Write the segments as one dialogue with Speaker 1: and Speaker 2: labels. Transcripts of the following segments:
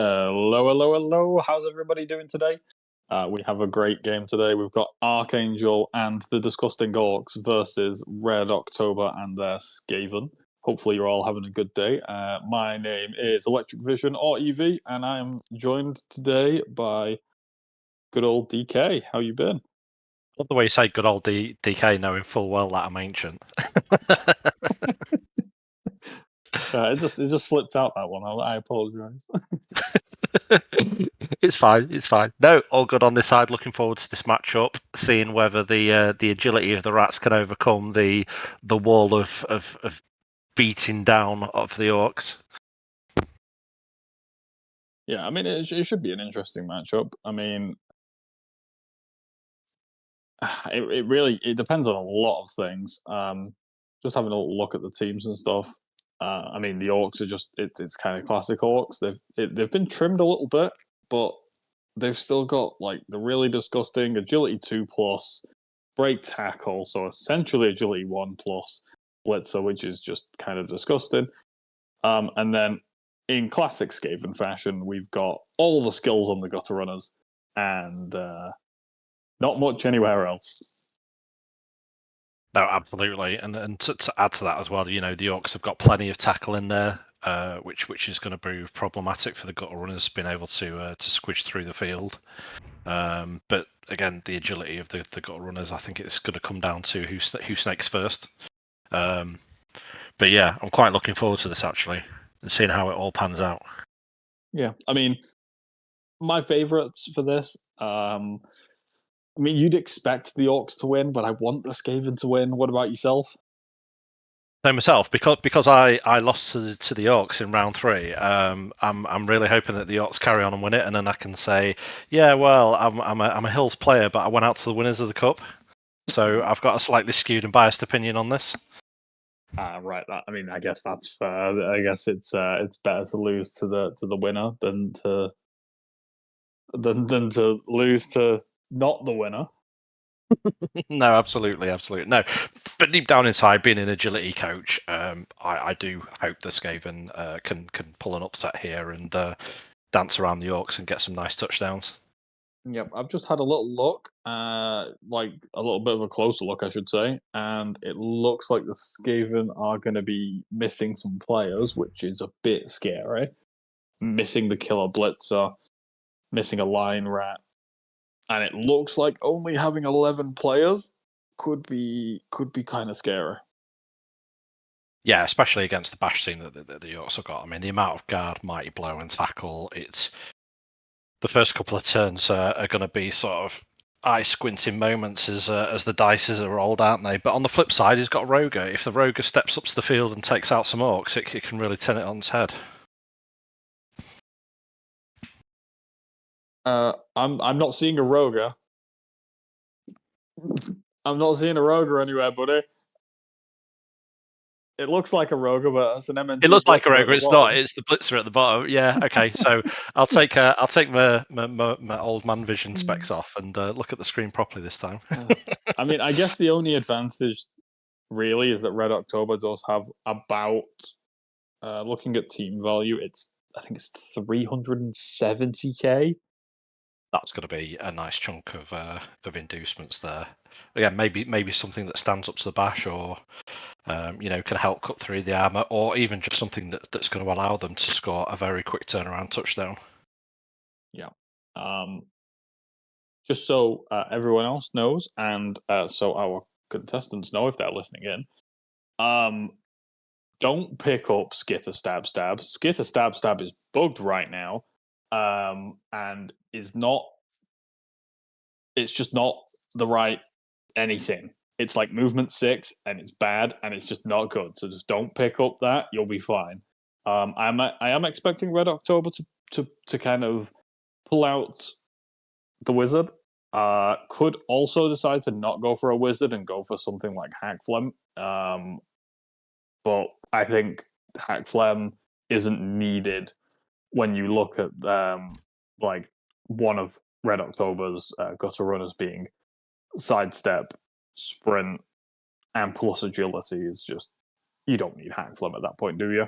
Speaker 1: Hello, hello, hello. How's everybody doing today? We have a great game today. We've got Archangel and the Disgusting Orcs versus Red October and their Skaven. Hopefully, you're all having a good day. My name is Electric Vision or EV, and I'm joined today by good old DK. How you been?
Speaker 2: Love the way you say good old DK, knowing full well that I'm ancient.
Speaker 1: It just slipped out that one. I apologise.
Speaker 2: It's fine. It's fine. No, all good on this side. Looking forward to this matchup, seeing whether the agility of the rats can overcome the wall of beating down of the orcs.
Speaker 1: Yeah, I mean it should be an interesting matchup. I mean, it really depends on a lot of things. Just having a look at the teams and stuff. I mean, the orcs are just it's kind of classic orcs. They've been trimmed a little bit, but they've still got like the really disgusting agility 2+, break tackle, so essentially agility 1+, blitzer, which is just kind of disgusting. And then in classic Skaven fashion, we've got all the skills on the gutter runners and not much anywhere else.
Speaker 2: No, absolutely, and to add to that as well, the orcs have got plenty of tackle in there, which is going to prove problematic for the gutter runners being able to squish through the field. But again, the agility of the gutter runners, I think it's going to come down to who snakes first. But yeah, I'm quite looking forward to this actually, and seeing how it all pans out.
Speaker 1: Yeah, I mean, my favourites for this. I mean, you'd expect the Orcs to win, but I want the Skaven to win. What about yourself?
Speaker 2: No, myself, because I lost to the Orcs in round 3. I'm really hoping that the Orcs carry on and win it, and then I can say, yeah, well, I'm a Hills player, but I went out to the winners of the cup, so I've got a slightly skewed and biased opinion on this.
Speaker 1: Right. I mean, I guess that's fair. I guess it's better to lose to the winner than to lose to not the winner.
Speaker 2: No, absolutely. No, but deep down inside, being an agility coach, I do hope the Skaven can pull an upset here and dance around the Orcs and get some nice touchdowns.
Speaker 1: Yep, I've just had a little look, like a little bit of a closer look, I should say, and it looks like the Skaven are going to be missing some players, which is a bit scary. Missing the killer blitzer, missing a line rat, and it looks like only having 11 players could be kind of scary.
Speaker 2: Yeah, especially against the bash team that the Orcs have got. I mean, the amount of guard, mighty blow, and tackle. It's the first couple of turns are going to be sort of eye squinting moments as the dices are rolled, aren't they? But on the flip side, he's got Roger. If the Roger steps up to the field and takes out some Orcs, it can really turn it on its head.
Speaker 1: I'm not seeing a Roger. I'm not seeing a Roger anywhere, buddy. It looks like a Roger, but it's an MNT.
Speaker 2: It looks like a
Speaker 1: Blitzer at
Speaker 2: Roger.
Speaker 1: the
Speaker 2: It's not.
Speaker 1: bottom.
Speaker 2: It's the Blitzer at the bottom. Yeah. Okay. So I'll take my old man vision specs off and look at the screen properly this time.
Speaker 1: I mean, I guess the only advantage really is that Red October does have about looking at team value. I think it's 370k.
Speaker 2: That's going to be a nice chunk of inducements there. Again, maybe something that stands up to the bash, or can help cut through the armor, or even just something that's going to allow them to score a very quick turnaround touchdown.
Speaker 1: Yeah. Just so everyone else knows, and so our contestants know if they're listening in, don't pick up Skitter Stab Stab. Skitter Stab Stab is bugged right now, and is not. It's just not the right anything. It's like movement 6, and it's bad, and it's just not good. So just don't pick up that. You'll be fine. I am expecting Red October to kind of pull out the wizard. Could also decide to not go for a wizard and go for something like Hack Phlegm. But I think Hack Phlegm isn't needed when you look at like one of Red October's gutter runners being sidestep, sprint, and plus agility is just, you don't need Hack Phlegm at that point, do you?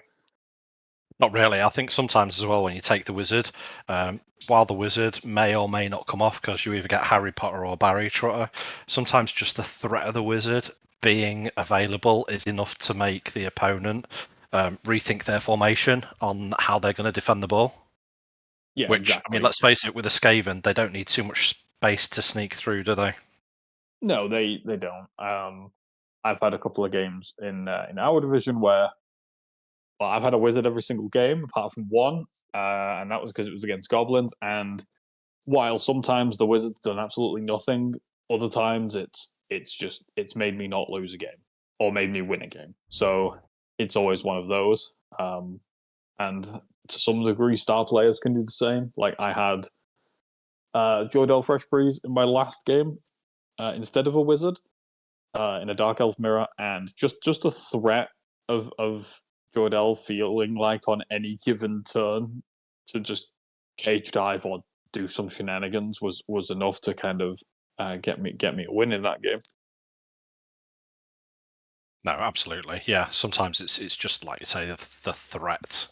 Speaker 2: Not really. I think sometimes as well when you take the wizard, while the wizard may or may not come off because you either get Harry Potter or Barry Trotter, sometimes just the threat of the wizard being available is enough to make the opponent rethink their formation on how they're going to defend the ball.
Speaker 1: Yeah,
Speaker 2: Which, I mean,
Speaker 1: exactly.
Speaker 2: let's face it, with a Skaven, they don't need too much space to sneak through, do they?
Speaker 1: No, they don't. I've had a couple of games in our division where well, I've had a wizard every single game apart from one, and that was because it was against goblins. And while sometimes the wizard's done absolutely nothing, other times it's made me not lose a game or made me win a game. So it's always one of those. And to some degree, star players can do the same. Like I had Jordell Fresh Breeze in my last game instead of a wizard in a Dark Elf mirror, and just a threat of Jordell feeling like on any given turn to just cage dive or do some shenanigans was enough to kind of get me a win in that game.
Speaker 2: No, absolutely. Yeah, sometimes it's just like you say, the threat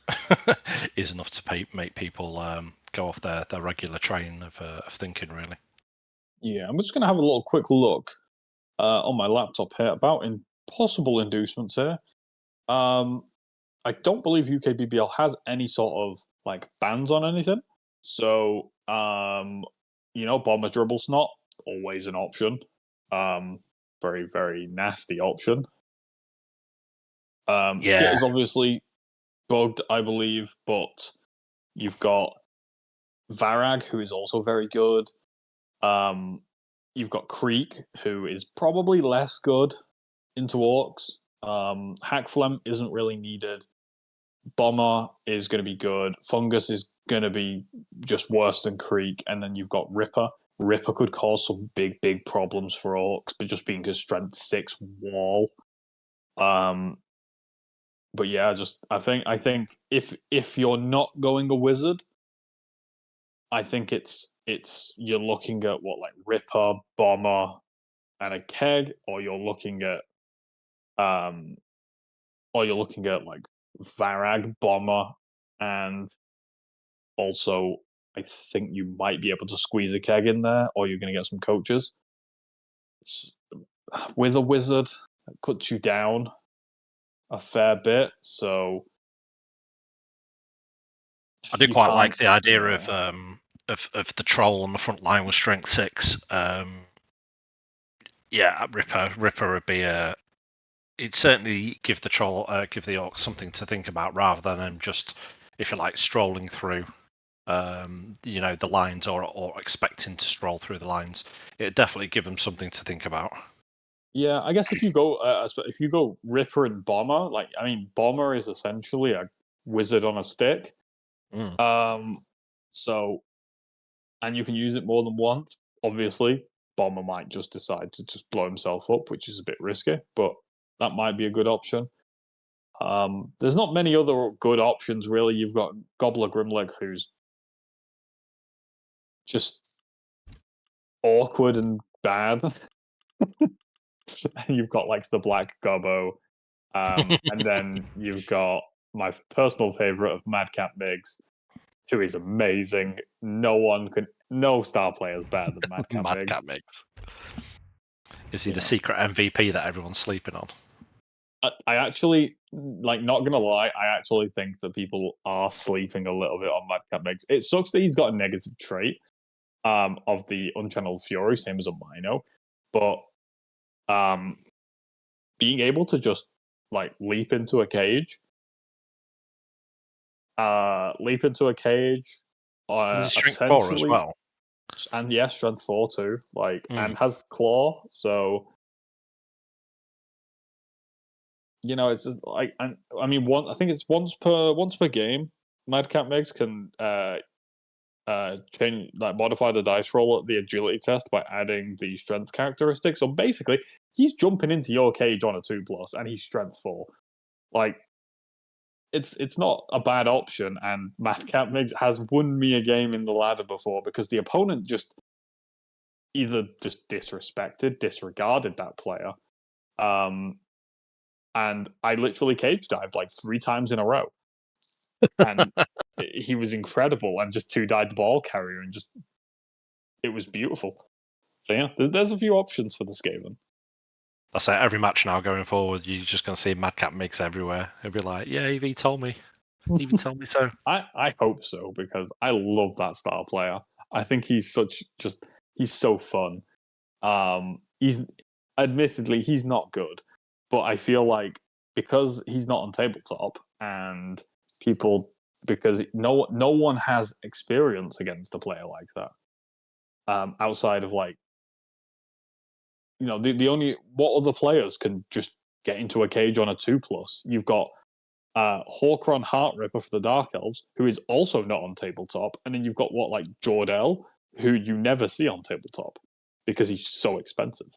Speaker 2: is enough to make people go off their regular train of thinking, really.
Speaker 1: Yeah, I'm just gonna have a little quick look on my laptop here about possible inducements here. Um, I don't believe UKBBL has any sort of like bans on anything. So, bomber dribble snot always an option. Um, very very nasty option. Skit
Speaker 2: Yeah,
Speaker 1: is obviously bugged, I believe, but you've got Varag, who is also very good. Um, you've got Creek, who is probably less good into orcs. Hackflem isn't really needed. Bomber is going to be good. Fungus is going to be just worse than Creek, and then you've got Ripper. Ripper could cause some big problems for orcs, but just being his strength 6 wall. Um, but yeah, just I think if you're not going a wizard, I think it's you're looking at what like Ripper, Bomber, and a keg, or um you're looking at like Varag, Bomber, and also I think you might be able to squeeze a keg in there, or you're going to get some coaches. With a wizard, it cuts you down a fair bit, so
Speaker 2: I do
Speaker 1: you
Speaker 2: quite
Speaker 1: can't.
Speaker 2: like the idea
Speaker 1: Yeah,
Speaker 2: of the troll on the front line with strength 6. Yeah, Ripper would be a. It'd certainly give the troll, give the orcs something to think about rather than them just, if you like, strolling through, the lines or expecting to stroll through the lines. It'd definitely give them something to think about.
Speaker 1: yeah. I guess if you go Ripper and Bomber, like I mean, Bomber is essentially a wizard on a stick.
Speaker 2: Mm.
Speaker 1: Um, so and you can use it more than once. Obviously, Bomber might just decide to just blow himself up, which is a bit risky, but that might be a good option. There's not many other good options really. You've got Gobbler Grimlock, who's just awkward and bad, and you've got like the Black Gobbo, and then you've got my personal favorite of Madcap Miggs, who is amazing. No star player is better than Madcap Miggs.
Speaker 2: Madcap mix. Is he
Speaker 1: You
Speaker 2: the
Speaker 1: know,
Speaker 2: secret MVP that everyone's sleeping on?
Speaker 1: I actually like not gonna lie. I actually think that people are sleeping a little bit on Madcap Miggs. It sucks that he's got a negative trait of the Unchanneled Fury, same as a Mino, but um, being able to just like leap into a cage,
Speaker 2: And he's strength 4 as
Speaker 1: essentially,
Speaker 2: well.
Speaker 1: and yeah, strength 4 too, like,
Speaker 2: Mm.
Speaker 1: and has claw, so it's just like, and I mean, I think it's once per game. Madcap Megs can change like modify the dice roll at the agility test by adding the strength characteristic. So basically, he's jumping into your cage on a 2+, and he's strength 4. Like it's not a bad option, and Madcap Migs has won me a game in the ladder before because the opponent just either just disregarded that player, um, and I literally cage dived like 3 times in a row. and he was incredible and just two-died the ball carrier and just it was beautiful. So yeah, there's a few options for the Skaven.
Speaker 2: I say every match now going forward, you're just going to see Madcap Migs everywhere. He'll be like, "Yeah, Evie told me. Evie told me so."
Speaker 1: I hope so because I love that style player. I think he's he's so fun. He's admittedly he's not good, but I feel like because he's not on tabletop and people because no one has experience against a player like that. Outside of like the only what other players can just get into a cage on a 2+. You've got Horkron Heartripper for the Dark Elves, who is also not on tabletop, and then you've got like Jordell, who you never see on tabletop because he's so expensive.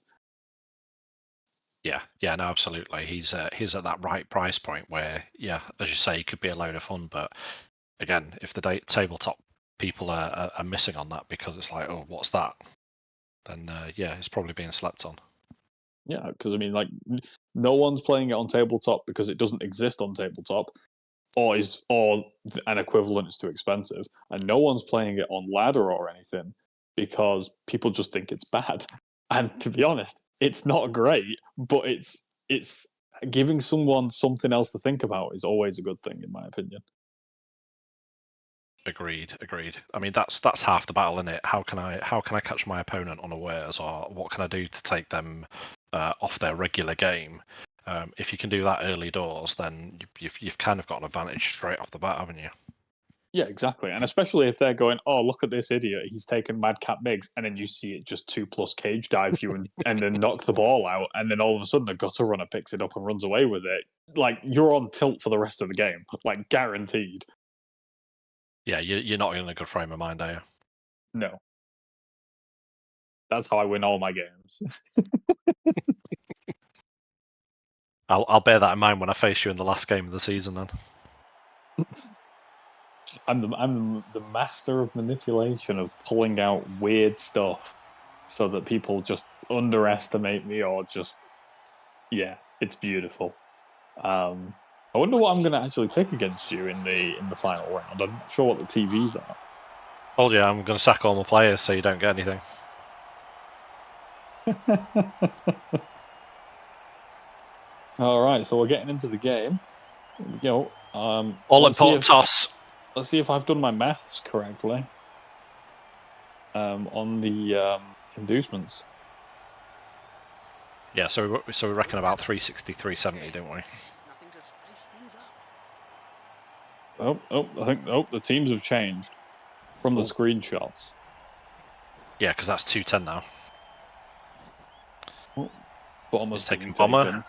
Speaker 2: Yeah, no, absolutely. He's at that right price point where, yeah, as you say, he could be a load of fun. But again, if the tabletop people are missing on that because it's like, oh, what's that? Then yeah, it's probably being slept on.
Speaker 1: Yeah, because I mean, like, no one's playing it on tabletop because it doesn't exist on tabletop, or an equivalent is too expensive, and no one's playing it on ladder or anything because people just think it's bad. And to be honest, it's not great, but it's giving someone something else to think about is always a good thing, in my opinion.
Speaker 2: Agreed. I mean, that's half the battle, isn't it? How can I catch my opponent unawares, or what can I do to take them off their regular game? If you can do that early doors, then you've kind of got an advantage straight off the bat, haven't you?
Speaker 1: Yeah, exactly. And especially if they're going, oh, look at this idiot. He's taken Madcap Migs. And then you see it just 2+ cage dive you and then knock the ball out. And then all of a sudden, a gutter runner picks it up and runs away with it. Like, you're on tilt for the rest of the game. Like, guaranteed.
Speaker 2: Yeah, you're not in a good frame of mind, are you?
Speaker 1: No. That's how I win all my games.
Speaker 2: I'll bear that in mind when I face you in the last game of the season, then.
Speaker 1: I'm the master of manipulation, of pulling out weird stuff so that people just underestimate me or just, yeah, it's beautiful. I wonder what I'm going to actually pick against you in the final round. I'm not sure what the TVs are.
Speaker 2: Told you I'm going to sack all my players so you don't get anything.
Speaker 1: All right, so we're getting into the game. Here we go.
Speaker 2: All important toss.
Speaker 1: Let's see if I've done my maths correctly. On the inducements.
Speaker 2: Yeah, so we reckon about 360, 370, don't we?
Speaker 1: I think the teams have changed from the screenshots.
Speaker 2: Yeah, because that's 210 now.
Speaker 1: Bomber's
Speaker 2: taking Bomber.
Speaker 1: Taken.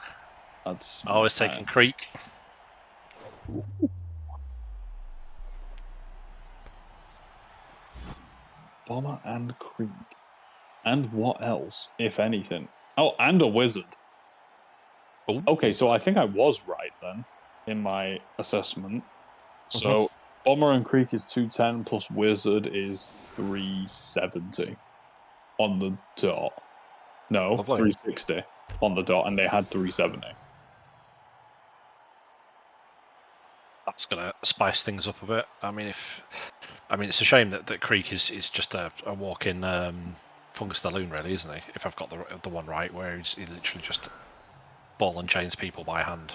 Speaker 1: That's
Speaker 2: it's taking Creek.
Speaker 1: Bomber and Creek. And what else, if anything? Oh, and a Wizard.
Speaker 2: Ooh.
Speaker 1: Okay, so I think I was right then in my assessment. So Bomber and Creek is 210 plus Wizard is 370 on the dot. No, lovely. 360 on the dot, and they had 370.
Speaker 2: That's gonna spice things up a bit. I mean, it's a shame that Creek is just a walk-in Fungus the Loon, really, isn't he? If I've got the one right, where he literally just ball and chains people by hand.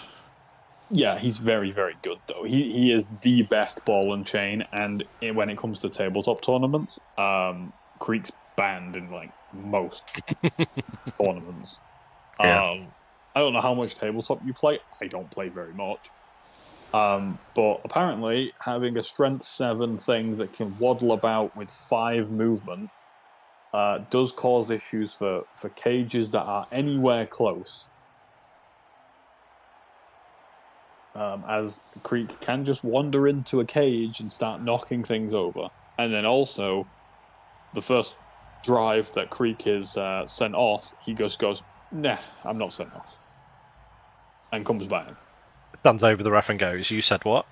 Speaker 1: Yeah, he's very, very good though. He is the best ball and chain, and when it comes to tabletop tournaments, Creek's banned in like most tournaments.
Speaker 2: Yeah.
Speaker 1: I don't know how much tabletop you play. I don't play very much. But apparently, having a strength 7 thing that can waddle about with 5 movement does cause issues for cages that are anywhere close. As Creek can just wander into a cage and start knocking things over. And then also, the first drive that Creek is sent off, he just goes, nah, I'm not sent off. And comes back.
Speaker 2: Stands over the ref and goes, you said what?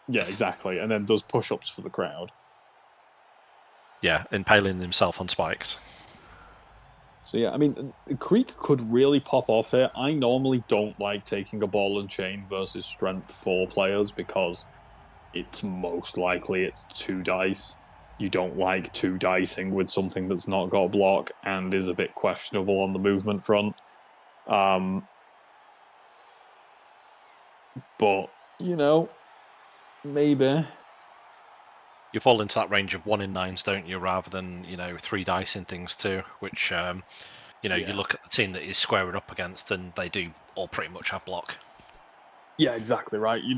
Speaker 1: Yeah, exactly. And then does push-ups for the crowd.
Speaker 2: Yeah, impaling himself on spikes.
Speaker 1: So yeah, I mean, the Creek could really pop off here. I normally don't like taking a ball and chain versus strength 4 players because it's most likely it's 2 dice. You don't like 2 dicing with something that's not got a block and is a bit questionable on the movement front. But, you know, maybe.
Speaker 2: You fall into that range of 1 in 9s, don't you, rather than, 3 dice in things too, which, you look at the team that he's squaring up against and they do all pretty much have block.
Speaker 1: Yeah, exactly right. You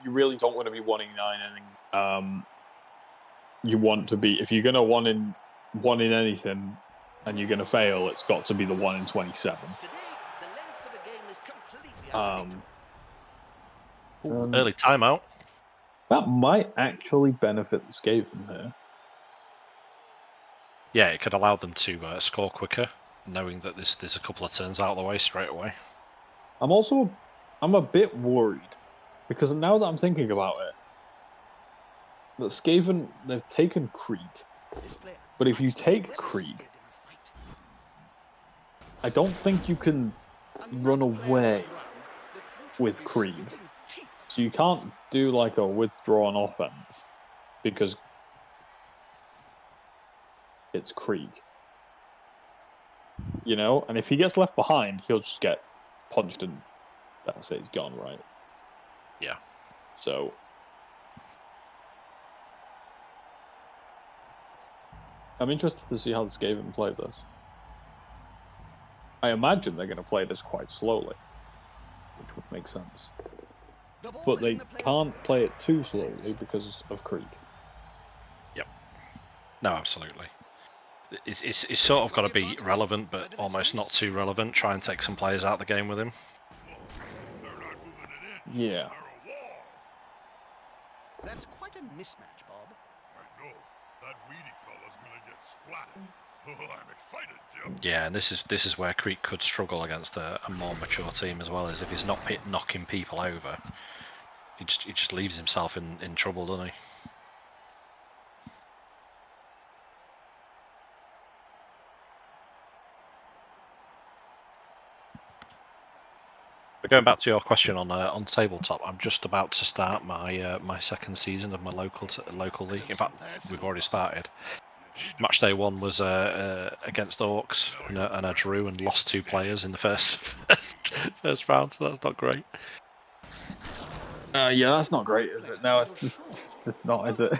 Speaker 1: really don't want to be 1 in 9 inning. You want to be, if you're going to 1 in anything and you're going to fail, it's got to be the 1 in 27.
Speaker 2: Early timeout.
Speaker 1: That might actually benefit the Skaven here.
Speaker 2: Yeah, it could allow them to score quicker, knowing that there's a couple of turns out of the way straight away.
Speaker 1: I'm a bit worried because now that I'm thinking about it, that Skaven, they've taken Krieg. But if you take Krieg, I don't think you can run away with Krieg. So you can't do like a withdrawn offense because it's Krieg. And if he gets left behind, he'll just get punched and that's it, he's gone, right?
Speaker 2: Yeah.
Speaker 1: So I'm interested to see how the Skaven play this. I imagine they're going to play this quite slowly, which would make sense. But they can't play it too slowly because of Krieg.
Speaker 2: Yep. No, absolutely. It's sort of got to be relevant, but almost not too relevant. Try and take some players out of the game with him.
Speaker 1: Yeah.
Speaker 3: That's quite a mismatch, Bob.
Speaker 4: I know. That weedy fella's gonna get splattered. Oh, I'm excited, Jim.
Speaker 2: Yeah, and this is where Creek could struggle against a more mature team as well, as if he's not knocking people over, he just leaves himself in trouble, doesn't he? But going back to your question on tabletop, I'm just about to start my my second season of my local league. In fact, we've already started. Match day 1 was against Orcs, and I drew and lost 2 players in the first round, so that's not great.
Speaker 1: Yeah, that's not great, is it? No, it's just not, is it?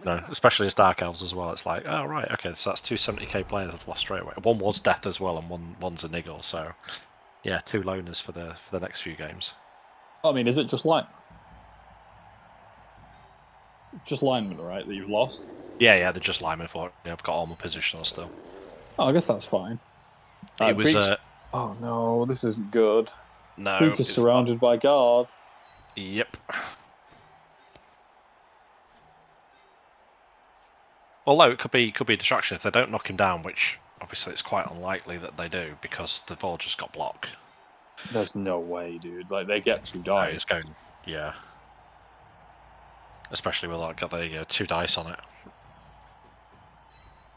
Speaker 2: No, especially as Dark Elves as well. It's like, oh right, okay, so that's 2 70k players I've lost straight away. One was death as well, and one's a niggle. So yeah, 2 loners for the next few games.
Speaker 1: I mean, is it just linemen? Just linemen, right? That you've lost?
Speaker 2: Yeah, they're just linemen for it. Yeah, I've got all my positional still.
Speaker 1: Oh, I guess that's fine.
Speaker 2: It was.
Speaker 1: Oh no, this isn't good.
Speaker 2: No,
Speaker 1: Creek is surrounded by guard.
Speaker 2: Yep. Although it could be a distraction if they don't knock him down, which obviously it's quite unlikely that they do because they've all just got block.
Speaker 1: There's no way, dude. Like they get 2 dice.
Speaker 2: It's going, yeah. Especially with like got the 2 dice on it.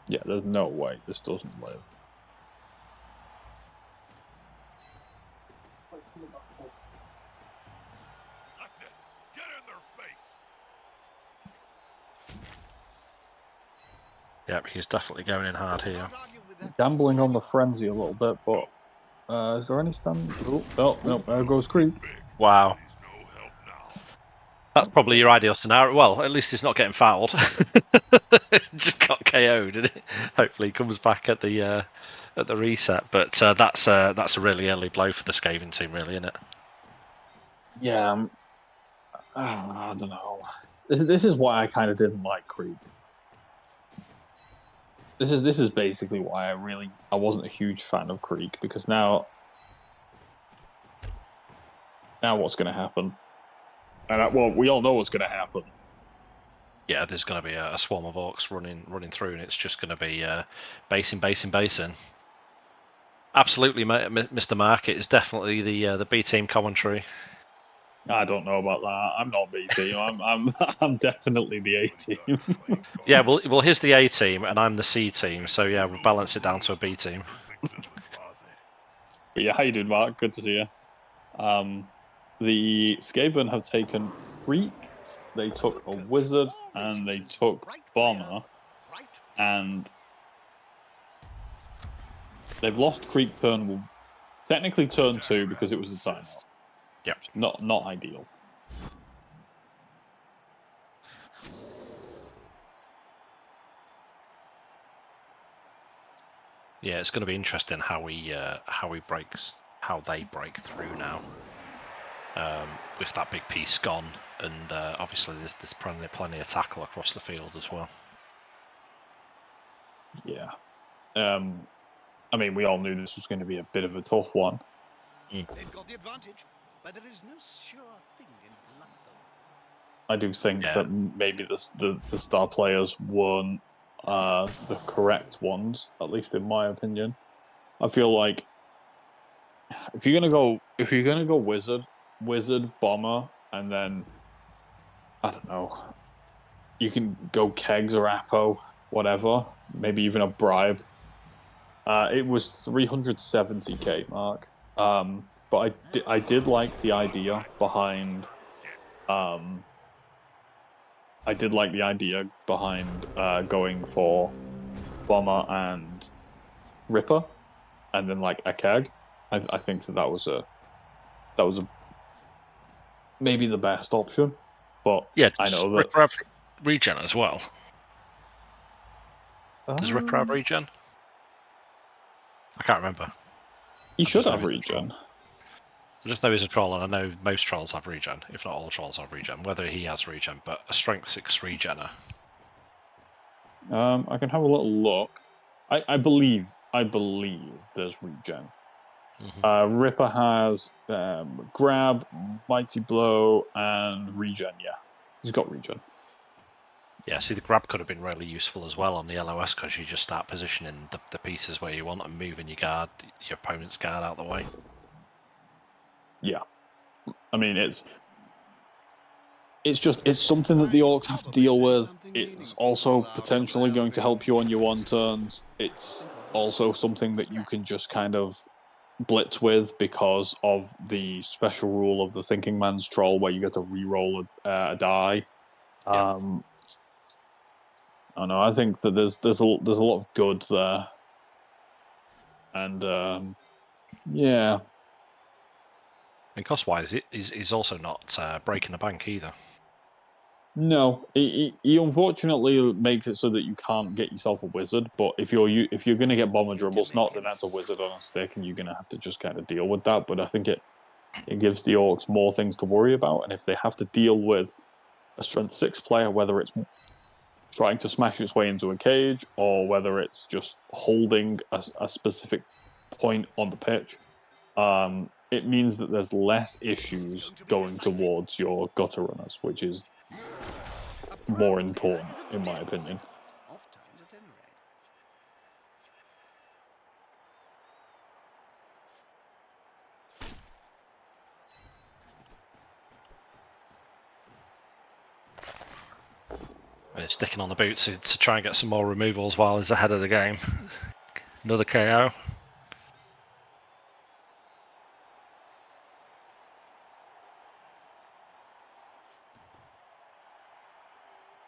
Speaker 1: Yeah, there's no way this doesn't live.
Speaker 4: That's it. Get in their face.
Speaker 2: Yep, he's definitely going in hard here.
Speaker 1: Gambling on the frenzy a little bit, but is there any stand? Oh, no, there goes Creek.
Speaker 2: Wow. That's probably your ideal scenario. Well, at least he's not getting fouled. Just got KO'd, and hopefully he comes back at the reset. But that's a really early blow for the Skaven team, really, isn't it?
Speaker 1: Yeah, I don't know. This is why I kind of didn't like Creek. This is basically why I wasn't a huge fan of Creek, because now what's going to happen? And well, we all know what's going to happen.
Speaker 2: Yeah, there's going to be a swarm of orcs running through, and it's just going to be basing. Absolutely, Mr. Market is definitely the B team commentary.
Speaker 1: I don't know about that. I'm not B team. I'm definitely the A team.
Speaker 2: Yeah, well, here's the A team, and I'm the C team. So yeah, we'll balance it down to a B team.
Speaker 1: But yeah, how you doing, Mark? Good to see you. The Skaven have taken Creek, they took a Wizard, and they took Bomber, and they've lost Creek turn, technically turn 2 because it was a timeout.
Speaker 2: Yep.
Speaker 1: Not ideal.
Speaker 2: Yeah, it's going to be interesting how they break through now. With that big piece gone, and obviously there's plenty of tackle across the field as well.
Speaker 1: Yeah. I mean, we all knew this was going to be a bit of a tough one.
Speaker 3: They've got the advantage, but there is no sure thing in blood, though.
Speaker 1: I do think that maybe the star players weren't the correct ones, at least in my opinion. I feel like if you're gonna go wizard, bomber, and then I don't know, you can go kegs or Apo, whatever, maybe even a bribe. It was 370k, Mark. But I did like the idea behind. I did like the idea behind going for bomber and Ripper, and then like a keg. I think that was a maybe the best option, but
Speaker 2: Yeah,
Speaker 1: I know that
Speaker 2: Ripper have regen as well. Does Ripper have regen? I can't remember.
Speaker 1: He should have regen.
Speaker 2: I just know he's a troll, and I know most trolls have regen, if not all trolls have regen. Whether he has regen, but a strength 6 regener.
Speaker 1: I can have a little look. I believe there's regen. Ripper has grab, mighty blow, and regen. Yeah, he's got regen.
Speaker 2: Yeah, see, the grab could have been really useful as well on the LOS because you just start positioning the pieces where you want and moving your opponent's guard out the way.
Speaker 1: Yeah, I mean it's something that the orcs have to deal with. It's also potentially going to help you on your 1 turns. It's also something that you can just kind of blitz with because of the special rule of the thinking man's troll where you get to re-roll a die. I don't know. I think that there's a lot of good there, and yeah.
Speaker 2: And cost-wise, he's also not breaking the bank either.
Speaker 1: No, he unfortunately makes it so that you can't get yourself a wizard. But if you're going to get bomber dribbles, not then that's a wizard on a stick, and you're going to have to just kind of deal with that. But I think it gives the orcs more things to worry about, and if they have to deal with a strength 6 player, whether it's trying to smash its way into a cage or whether it's just holding a specific point on the pitch, it means that there's less issues going towards your gutter runners, which is more important, in my opinion.
Speaker 3: Oft-times at any rate.
Speaker 2: And sticking on the boots to try and get some more removals while he's ahead of the game. Another KO.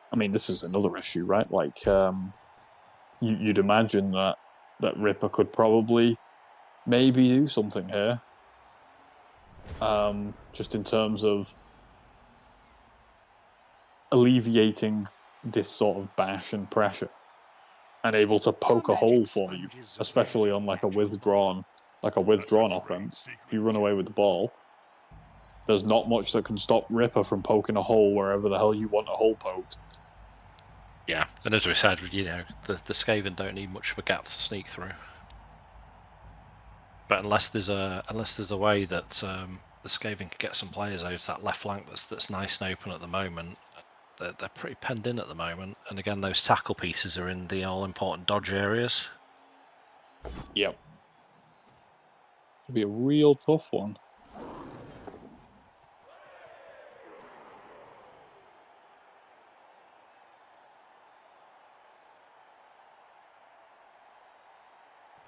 Speaker 1: I mean, this is another issue, right? Like, you'd imagine that Ripper could probably maybe do something here. Just in terms of alleviating this sort of bash and pressure and able to poke a hole for you, especially on like a withdrawn offense. If you run away with the ball, there's not much that can stop Ripper from poking a hole wherever the hell you want a hole poked.
Speaker 2: Yeah, and as we said, you know, the Skaven don't need much of a gap to sneak through. But unless there's a way that the Skaven could get some players out that left flank that's nice and open at the moment, they're pretty penned in at the moment. And again, those tackle pieces are in the all-important dodge areas.
Speaker 1: Yep. It'll be a real tough one.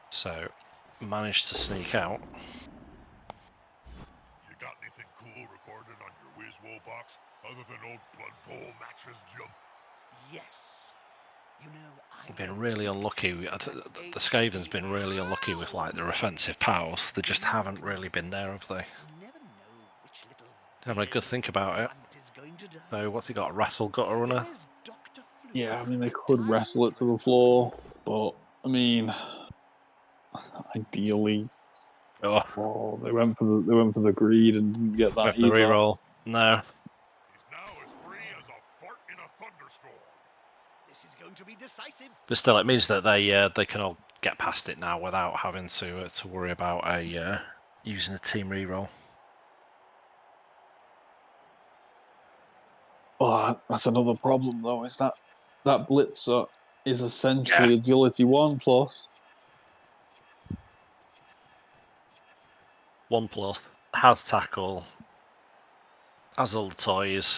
Speaker 2: So, managed to sneak out.
Speaker 4: You got anything cool recorded on your Wizwo box other than old Blood Bowl matches, Jim?
Speaker 3: Yes. You know, I
Speaker 2: Been
Speaker 3: went
Speaker 2: really
Speaker 3: deep
Speaker 2: unlucky.
Speaker 3: into that
Speaker 2: The Skaven's been really unlucky with like their offensive powers. They just haven't really been there, have they?
Speaker 3: You never know which little
Speaker 2: Having a good think about it.
Speaker 3: plant is going to die.
Speaker 2: So what's he got? A Wrestle Gutter Runner?
Speaker 3: There's Dr. Fluke,
Speaker 1: Yeah, I mean, they
Speaker 3: the
Speaker 1: could wrestle it to the floor, but, I mean, ideally...
Speaker 2: Oh,
Speaker 1: they went for the greed and didn't get that
Speaker 2: went for the
Speaker 1: either.
Speaker 2: reroll. No.
Speaker 4: He's now as free as a fart in a thunderstorm.
Speaker 3: This is going to be decisive.
Speaker 2: But still, it means that they can all get past it now without having to worry about using a team reroll.
Speaker 1: Well, that's another problem, though, is that Blitzer is essentially Agility 1 plus.
Speaker 2: 1+, has tackle, has all the toys.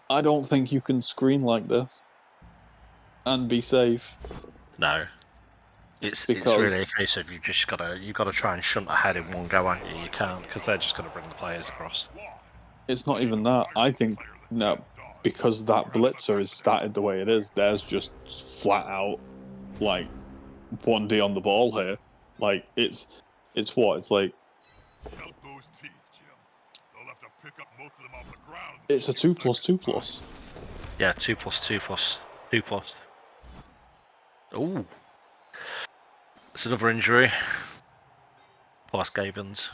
Speaker 1: I don't think you can screen like this and be safe.
Speaker 2: No, it's
Speaker 1: Because
Speaker 2: really a case of you gotta try and shunt ahead in one go, aren't you? You can't, because they're just gonna bring the players across.
Speaker 1: it's not even that. I think no, because that Blitzer is started the way it is. There's just flat out like 1D on the ball here. Like it's what it's like.
Speaker 4: Count those teeth, Jim. They'll have to pick up most of them off the ground.
Speaker 1: It's a 2+2+.
Speaker 2: Yeah, 2+2+2+. Ooh, it's another injury. Plus Skaven's.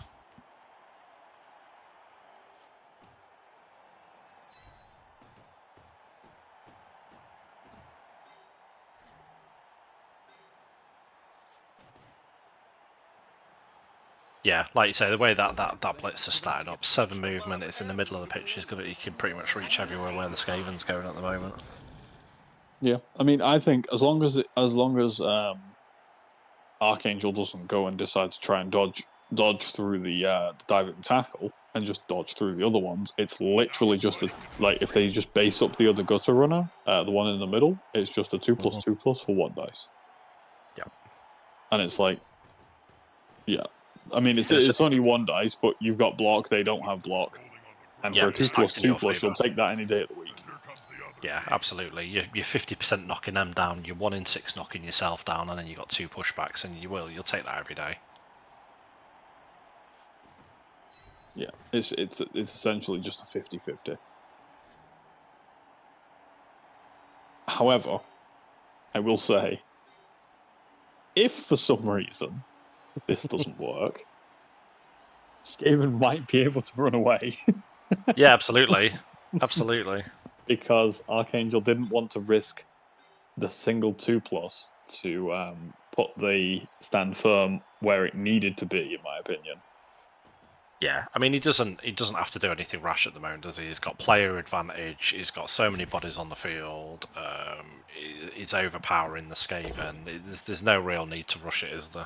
Speaker 2: Yeah, like you say, the way that blitz is started up, 7 movement, it's in the middle of the pitch. You can pretty much reach everywhere where the Skaven's going at the moment.
Speaker 1: Yeah, I mean, I think as long as Archangel doesn't go and decide to try and dodge through the diving tackle and just dodge through the other ones, it's literally just like if they just base up the other gutter runner, the one in the middle, it's just a 2+2+ for 1 dice.
Speaker 2: Yeah,
Speaker 1: and it's like, yeah, I mean it's only 1 dice, but you've got block, they don't have block, and for a 2+2+, you'll take that any day of the week.
Speaker 2: Yeah, absolutely. You're 50% knocking them down. You're 1 in 6 knocking yourself down, and then you got 2 pushbacks, and you'll take that every day.
Speaker 1: Yeah, it's essentially just a 50-50. However, I will say, if for some reason this doesn't work, Skaven might be able to run away.
Speaker 2: Yeah, absolutely. Absolutely.
Speaker 1: Because Archangel didn't want to risk the single 2+ to put the stand firm where it needed to be, in my opinion.
Speaker 2: Yeah, I mean he doesn't have to do anything rash at the moment, does he? He's got player advantage. He's got so many bodies on the field. He's overpowering the Skaven. There's no real need to rush it, is there?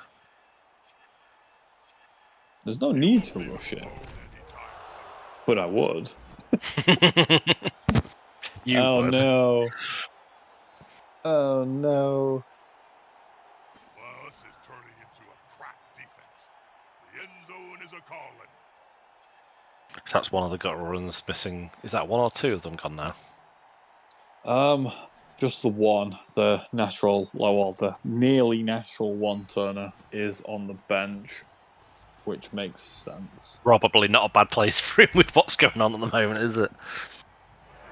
Speaker 1: There's no need to rush it, but I would.
Speaker 2: You would.
Speaker 1: No! Oh no!
Speaker 4: Well, this is turning into a crack defense. The end zone is a calling.
Speaker 2: That's one of the gutter runs missing. Is that 1 or 2 of them gone now?
Speaker 1: Just the one. The the nearly natural 1-turner is on the bench, which makes sense.
Speaker 2: Probably not a bad place for him with what's going on at the moment, is it?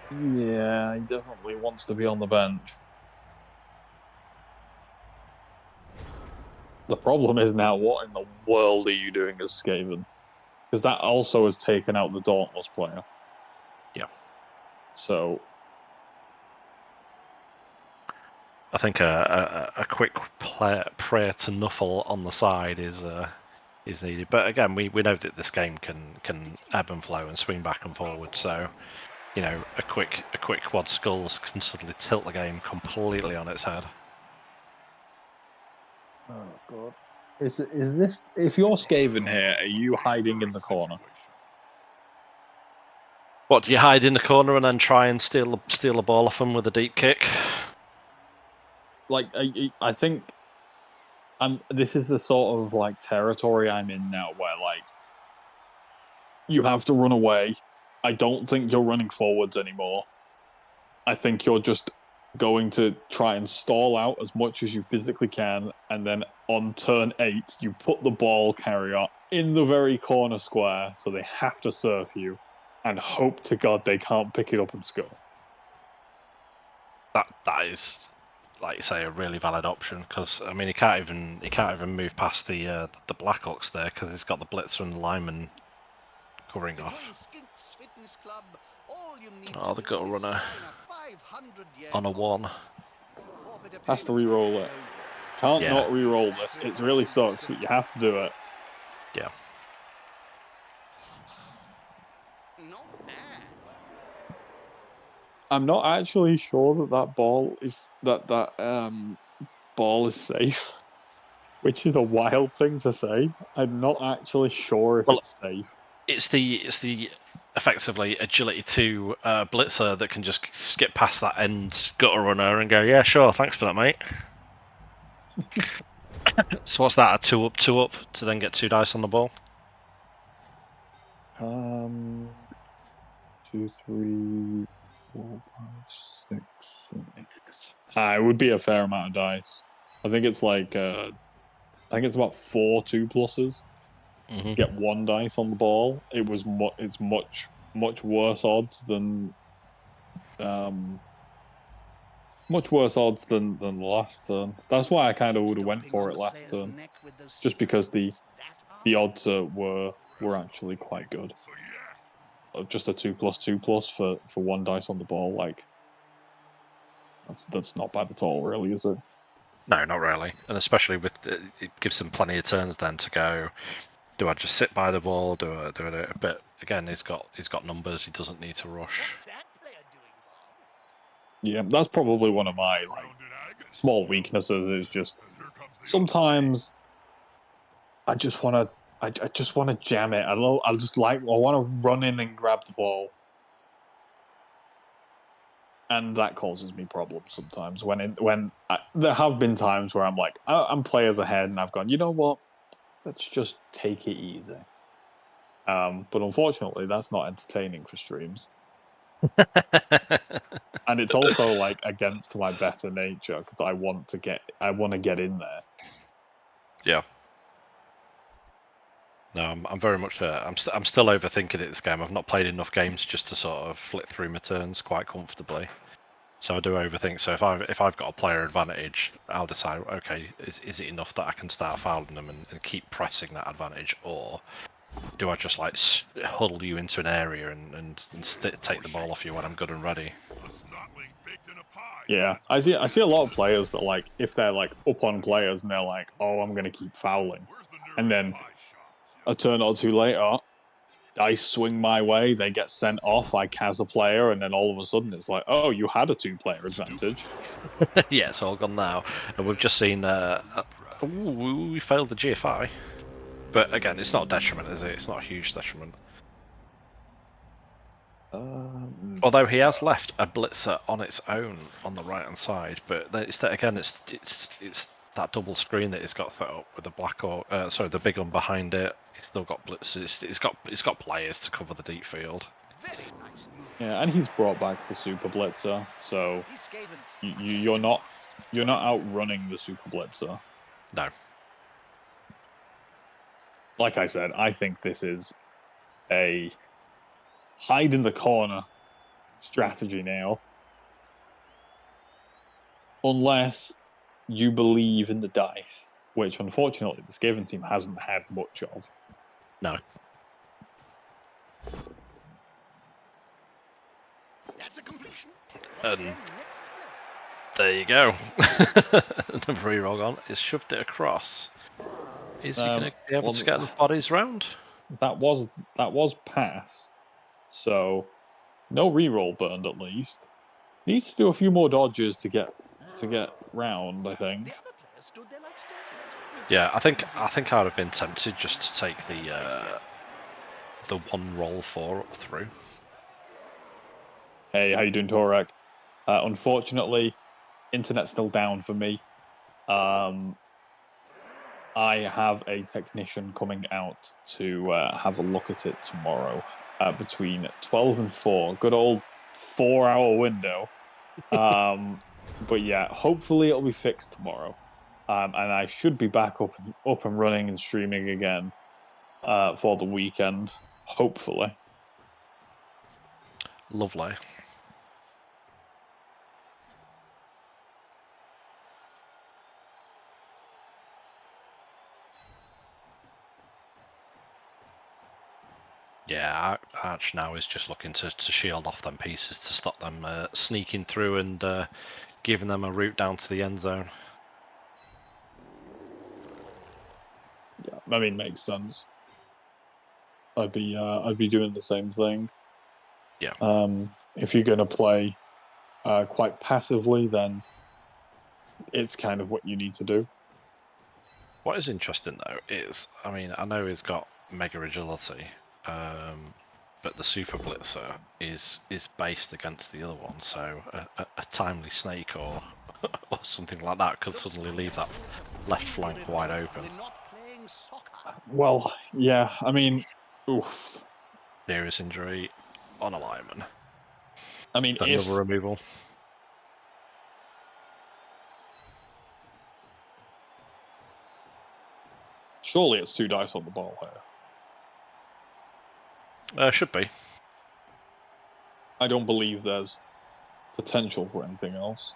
Speaker 1: Yeah, he definitely wants to be on the bench. The problem is now, what in the world are you doing as Skaven? Because that also has taken out the Dauntless player.
Speaker 2: Yeah.
Speaker 1: So
Speaker 2: I think a quick prayer to Nuffle on the side is needed. But again, we know that this game can ebb and flow and swing back and forward. So, you know, a quick quad skulls can suddenly tilt the game completely on its head.
Speaker 1: oh god, is this? If you're Skaven here, are you hiding in the corner?
Speaker 2: What, do you hide in the corner and then try and steal the ball off them with a deep kick?
Speaker 1: Like, I think This is the sort of like territory I'm in now, where like you have to run away. I don't think you're running forwards anymore. I think you're just going to try and stall out as much as you physically can, and then on turn 8, you put the ball carrier in the very corner square, so they have to surf you, and hope to God they can't pick it up and score.
Speaker 2: That is, like you say, a really valid option, because I mean he can't even move past the Blackhawks there because he's got the blitzer and the lineman covering off. Oh, the gutter runner on a 1.
Speaker 1: Has to re-roll it. Can't
Speaker 2: Yeah.
Speaker 1: not re-roll this. It really sucks, but you have to do it.
Speaker 2: Yeah.
Speaker 1: I'm not actually sure that ball is ball is safe, which is a wild thing to say. I'm not actually sure if
Speaker 2: Well,
Speaker 1: it's safe.
Speaker 2: It's the effectively agility 2 blitzer that can just skip past that end gutter runner and go, yeah, sure, thanks for that, mate. So what's that? A 2 up to then get 2 dice on the ball?
Speaker 1: 2, 3, 4, 5, 6, 6. It would be a fair amount of dice. I think it's like I think it's about 4 2+s.
Speaker 2: Mm-hmm.
Speaker 1: Get 1 dice on the ball. It's much worse odds than the last turn. That's why I kind of would have went for it last turn, just because the odds were actually quite good. Just a 2+2+ for 1 dice on the ball, like that's not bad at all, really, is it?
Speaker 2: No, not really, and especially with it gives them plenty of turns then to go. Do I just sit by the ball? Do I do it? But again, he's got numbers. He doesn't need to rush.
Speaker 1: Yeah, that's probably one of my like small weaknesses. Is just sometimes I just want to jam it. I want to run in and grab the ball, and that causes me problems sometimes. There have been times where I'm like, I'm players ahead, and I've gone, you know what? Let's just take it easy. But unfortunately, that's not entertaining for streams, and it's also like against my better nature because I want to get in there.
Speaker 2: Yeah. No, I'm very much. I'm still overthinking it this game. I've not played enough games just to sort of flit through my turns quite comfortably. So I do overthink. So if I've got a player advantage, I'll decide. Okay, is it enough that I can start fouling them and keep pressing that advantage, or do I just like huddle you into an area and take the ball off you when I'm good and ready?
Speaker 1: Yeah, I see a lot of players that like if they're like up on players and they're like, oh, I'm gonna keep fouling, and then a turn or two later, dice swing my way, they get sent off, I cas a player, and then all of a sudden it's like, oh, you had a 2-player advantage.
Speaker 2: Yeah, it's all gone now, and we've just seen. We failed the GFI, but again, it's not a detriment, is it? It's not a huge detriment. Although he has left a blitzer on its own on the right hand side, but it's that again. It's that double screen that he's got set up with the the big one behind it. He's still got blitzers. It's got players to cover the deep field.
Speaker 1: Yeah, and he's brought back the Super Blitzer, so you're not outrunning the Super Blitzer.
Speaker 2: No.
Speaker 1: Like I said, I think this is a hide in the corner strategy now. Unless you believe in the dice, which unfortunately the Skaven team hasn't had much of.
Speaker 2: No.
Speaker 3: That's a completion.
Speaker 2: There you go. The reroll on. He's shoved it across. Is he going to be able to get the bodies round?
Speaker 1: That was pass, so no reroll burned at least. Needs to do a few more dodges to get round, I think.
Speaker 2: Yeah, I think I'd have been tempted just to take the one roll 4 up through.
Speaker 1: Hey, how you doing, Torek? Unfortunately, internet's still down for me. I have a technician coming out to have a look at it tomorrow between 12 and 4. Good old 4-hour window. But yeah, hopefully it'll be fixed tomorrow. And I should be back up and running and streaming again for the weekend, hopefully.
Speaker 2: Lovely. Yeah, Arch now is just looking to shield off them pieces to stop them sneaking through and giving them a route down to the end zone.
Speaker 1: Yeah, I mean, makes sense. I'd be doing the same thing.
Speaker 2: Yeah.
Speaker 1: If you're going to play quite passively, then it's kind of what you need to do.
Speaker 2: What is interesting though is, I mean, I know he's got mega agility, but the super blitzer is based against the other one, so a timely snake or or something like that could suddenly leave that left flank wide open.
Speaker 3: They're not playing soccer.
Speaker 1: Well, yeah, I mean, oof.
Speaker 2: Serious injury on a lineman.
Speaker 1: I mean,
Speaker 2: Another removal.
Speaker 1: Surely it's 2 dice on the ball here.
Speaker 2: Should be.
Speaker 1: I don't believe there's potential for anything else.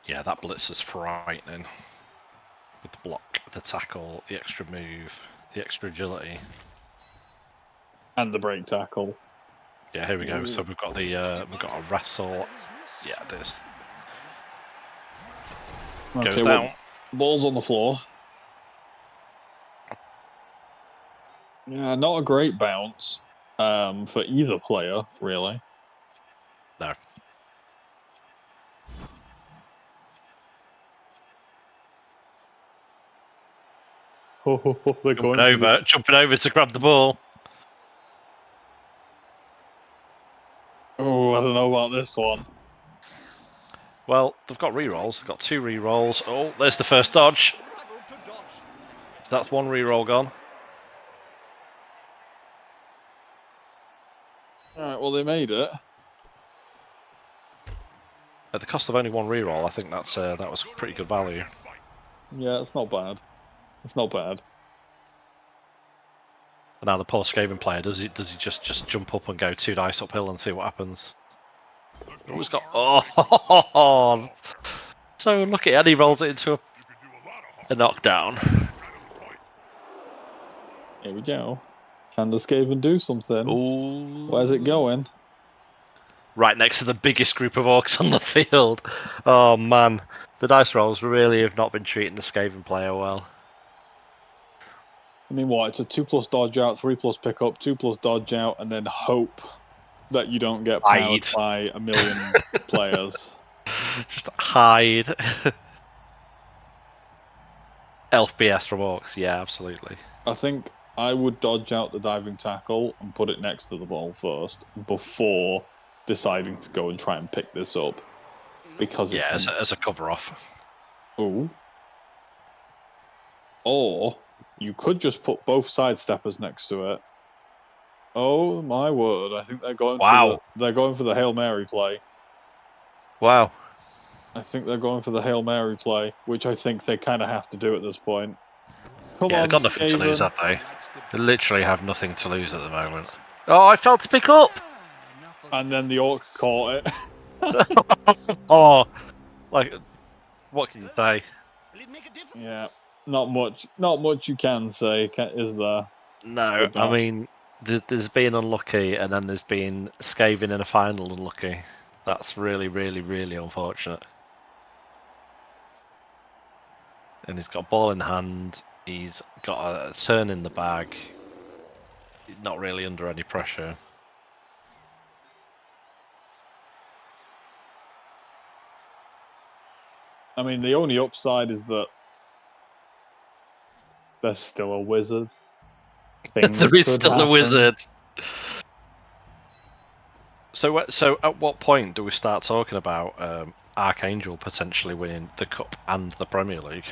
Speaker 2: Yeah, that blitz is frightening. With the block, the tackle, the extra move, the extra agility.
Speaker 1: And the break tackle.
Speaker 2: Yeah, here we go. So we've got the we've got a wrestle. Yeah, this goes down.
Speaker 1: Well, ball's on the floor. Yeah, not a great bounce for either player, really.
Speaker 2: No.
Speaker 1: They're
Speaker 2: Jumping over to grab the ball.
Speaker 1: Oh, I don't know about this one.
Speaker 2: Well, they've got rerolls. They've got 2 rerolls. Oh, there's the first dodge. That's 1 reroll gone.
Speaker 1: Alright, well, they made it.
Speaker 2: At the cost of only 1 reroll, I think that was pretty good value.
Speaker 1: Yeah, it's not bad. It's not bad.
Speaker 2: And now the poor Skaven player, does he just jump up and go 2 dice uphill and see what happens? Oh, he's got so lucky, and he rolls it into a knockdown.
Speaker 1: Here we go. Can the Skaven do something?
Speaker 2: Ooh.
Speaker 1: Where's it going?
Speaker 2: Right next to the biggest group of orcs on the field. Oh man, the dice rolls really have not been treating the Skaven player well.
Speaker 1: I mean, what? It's a 2+ dodge out, 3+ pick up, 2+ dodge out, and then hope that you don't get powered by a million players.
Speaker 2: Just hide. Elf BS from orcs, yeah, absolutely.
Speaker 1: I think I would dodge out the diving tackle and put it next to the ball first before deciding to go and try and pick this up. Because
Speaker 2: yeah, as a cover off.
Speaker 1: Ooh. Or you could just put both sidesteppers next to it. Oh my word! I think they're going for the Hail Mary play.
Speaker 2: Wow.
Speaker 1: I think they're going for the Hail Mary play, which I think they kind of have to do at this point. Come on,
Speaker 2: they've got nothing to lose,
Speaker 1: Skaven.
Speaker 2: have they? They literally have nothing to lose at the moment. Oh, I felt to pick up!
Speaker 1: And then the Orc caught it.
Speaker 2: Oh, like, what can you say?
Speaker 1: Yeah, not much you can say, is there?
Speaker 2: No, I mean, there's been unlucky, and then there's been Skaven in a final unlucky. That's really, really, really unfortunate. And he's got ball in hand. He's got a turn in the bag. Not really under any pressure.
Speaker 1: I mean, the only upside is that there's still a wizard.
Speaker 2: There is still a wizard. So at what point do we start talking about Archangel potentially winning the Cup and the Premier League,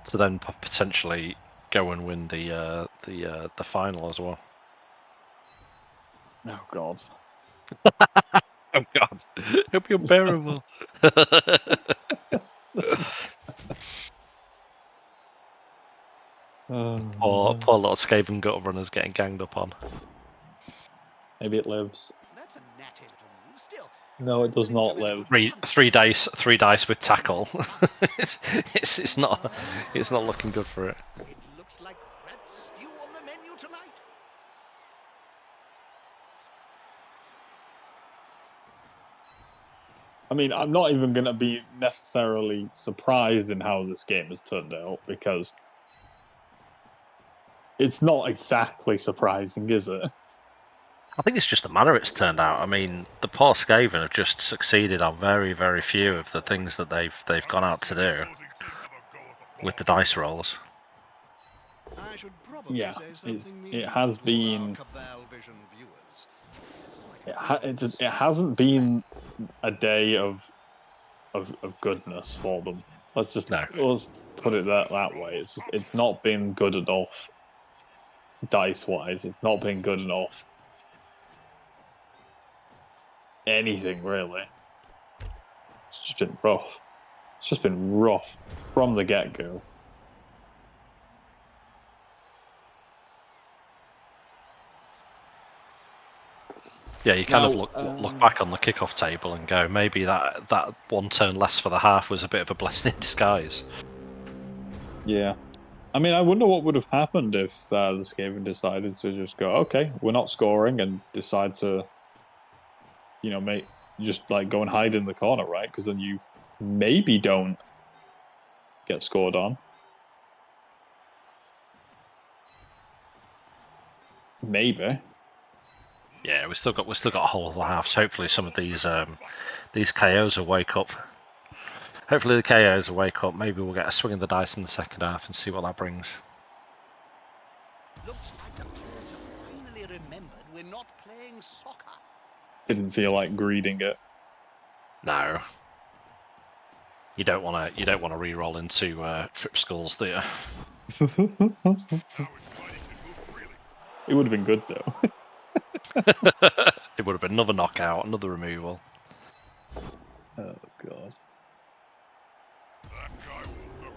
Speaker 2: to then potentially go and win the final as well?
Speaker 1: Oh God.
Speaker 2: Oh God, it'll be unbearable. Poor little Skaven gutter runners getting ganged up on.
Speaker 1: Maybe it lives.
Speaker 3: That's a natty little move. Still,
Speaker 1: No, it does not live.
Speaker 2: Three dice with tackle. it's not looking good for it.
Speaker 3: it looks like rat stew on the menu tonight.
Speaker 1: I mean, I'm not even going to be necessarily surprised in how this game has turned out, because it's not exactly surprising, is it?
Speaker 2: I think it's just the manner it's turned out. I mean, the poor Skaven have just succeeded on very, very few of the things that they've gone out to do with the dice rolls.
Speaker 3: I should probably
Speaker 1: Yeah,
Speaker 3: say
Speaker 1: it
Speaker 3: something
Speaker 1: has
Speaker 3: meaningful to
Speaker 1: been.
Speaker 3: our UKBBL vision viewers.
Speaker 1: It hasn't been a day of goodness for them. Let's put it that way. It's not been good enough dice wise. It's not been good enough anything really. It's just been rough. It's just been rough from the get go.
Speaker 2: Yeah, you kind of look back on the kickoff table and go, maybe that one turn less for the half was a bit of a blessing in disguise.
Speaker 1: Yeah. I mean, I wonder what would have happened if the Skaven decided to just go, okay, we're not scoring, and decide to, just like go and hide in the corner, right? Because then you maybe don't get scored on. Maybe.
Speaker 2: Yeah, we still got a whole of the halves. Hopefully, some of these KOs will wake up. Hopefully, the KOs will wake up. Maybe we'll get a swing of the dice in the second half and see what that brings.
Speaker 3: Looks like the players have finally remembered we're not playing soccer.
Speaker 1: Didn't feel like greeting it.
Speaker 2: No, you don't want to re-roll into trip skulls, do you?
Speaker 1: It would have been good though.
Speaker 2: It would have been another knockout, another removal.
Speaker 1: Oh God.
Speaker 4: That guy will never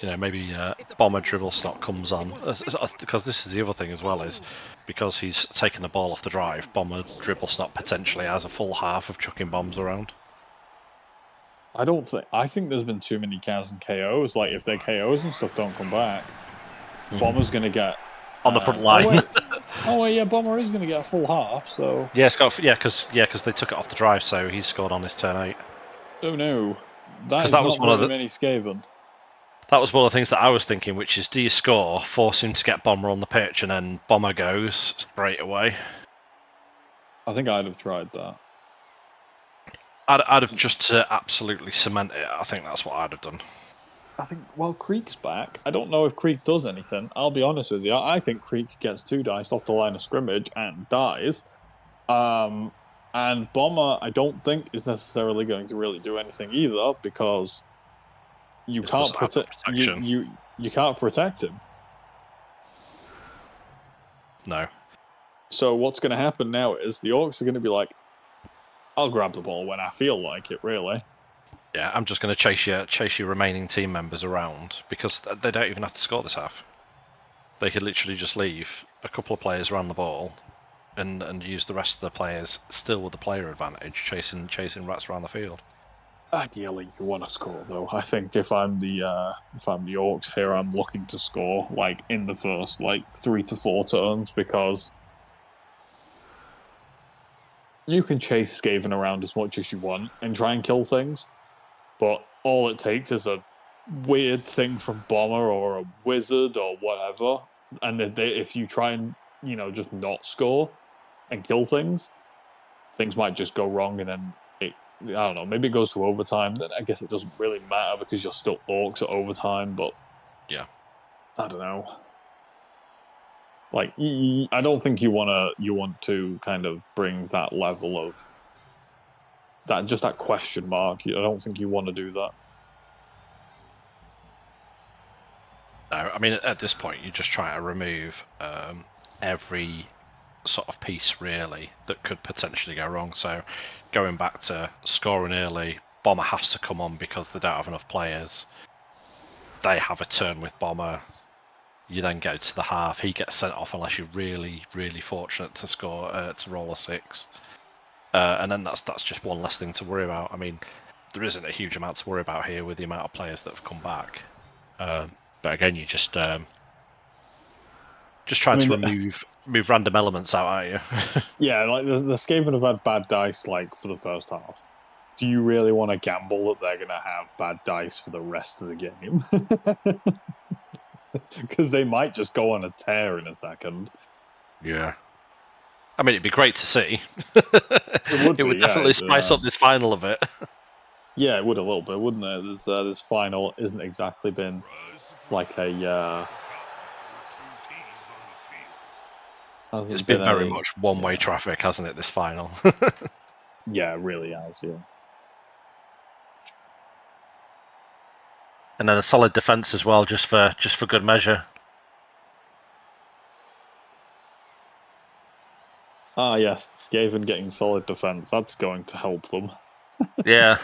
Speaker 4: fall.
Speaker 2: Maybe Bomber Dribble Stock comes on, because this is the other thing as well, is because he's taken the ball off the drive, Bomber Dribble Stock potentially has a full half of chucking bombs around.
Speaker 1: I think there's been too many CAS and KOs. Like, if their KOs and stuff don't come back, Bomber's going to get...
Speaker 2: On the front line.
Speaker 1: Oh wait, yeah, Bomber is going to get a full half, so...
Speaker 2: Yeah, because they took it off the drive, so he scored on his turn 8.
Speaker 1: Oh no. That is not very many Skaven.
Speaker 2: That was one of the things that I was thinking, which is, do you score, force him to get Bomber on the pitch, and then Bomber goes straight away?
Speaker 1: I think I'd have tried that.
Speaker 2: I'd have just to absolutely cement it. I think that's what I'd have done.
Speaker 1: I think, well, Creek's back. I don't know if Creek does anything. I'll be honest with you. I think Creek gets 2 dice off the line of scrimmage and dies. And Bomber, I don't think, is necessarily going to really do anything either, because you can't protect you can't protect him.
Speaker 2: No.
Speaker 1: So what's going to happen now is the Orcs are going to be like, I'll grab the ball when I feel like it, really.
Speaker 2: Yeah, I'm just going to chase your remaining team members around, because they don't even have to score this half. They could literally just leave a couple of players around the ball and use the rest of the players still with the player advantage, chasing rats around the field.
Speaker 1: Ideally, you want to score, though. I think if I'm the Orcs here, I'm looking to score like in the first 3 to 4 turns, because you can chase Skaven around as much as you want and try and kill things, but all it takes is a weird thing from Bomber or a Wizard or whatever, and if you try and just not score and kill things might just go wrong, and then I don't know, maybe it goes to overtime. Then I guess it doesn't really matter because you're still Orcs at overtime, but
Speaker 2: Yeah.
Speaker 1: I don't know. Like, I don't think you want to kind of bring that level of that question mark. I don't think you want to do that.
Speaker 2: No, I mean, at this point, you're just trying to remove every sort of piece, really, that could potentially go wrong. So, going back to scoring early, Bomber has to come on because they don't have enough players. They have a turn with Bomber. You then go to the half. He gets sent off unless you're really, really fortunate to score to roll a 6. And then that's just one less thing to worry about. I mean, there isn't a huge amount to worry about here with the amount of players that have come back. But again, you just trying to remove random elements out, aren't you?
Speaker 1: Yeah, like the Skaven have had bad dice like for the first half. Do you really want to gamble that they're going to have bad dice for the rest of the game? Because they might just go on a tear in a second.
Speaker 2: Yeah. I mean, it'd be great to see.
Speaker 1: It would
Speaker 2: definitely spice up this final a bit.
Speaker 1: Yeah, it would a little bit, wouldn't it? This final isn't exactly been like a.
Speaker 2: It's been very much one-way traffic, hasn't it? This final.
Speaker 1: Yeah, it really has. Yeah.
Speaker 2: And then a solid defense as well, just for good measure.
Speaker 1: Ah, yes, Skaven getting solid defense. That's going to help them.
Speaker 2: Yeah.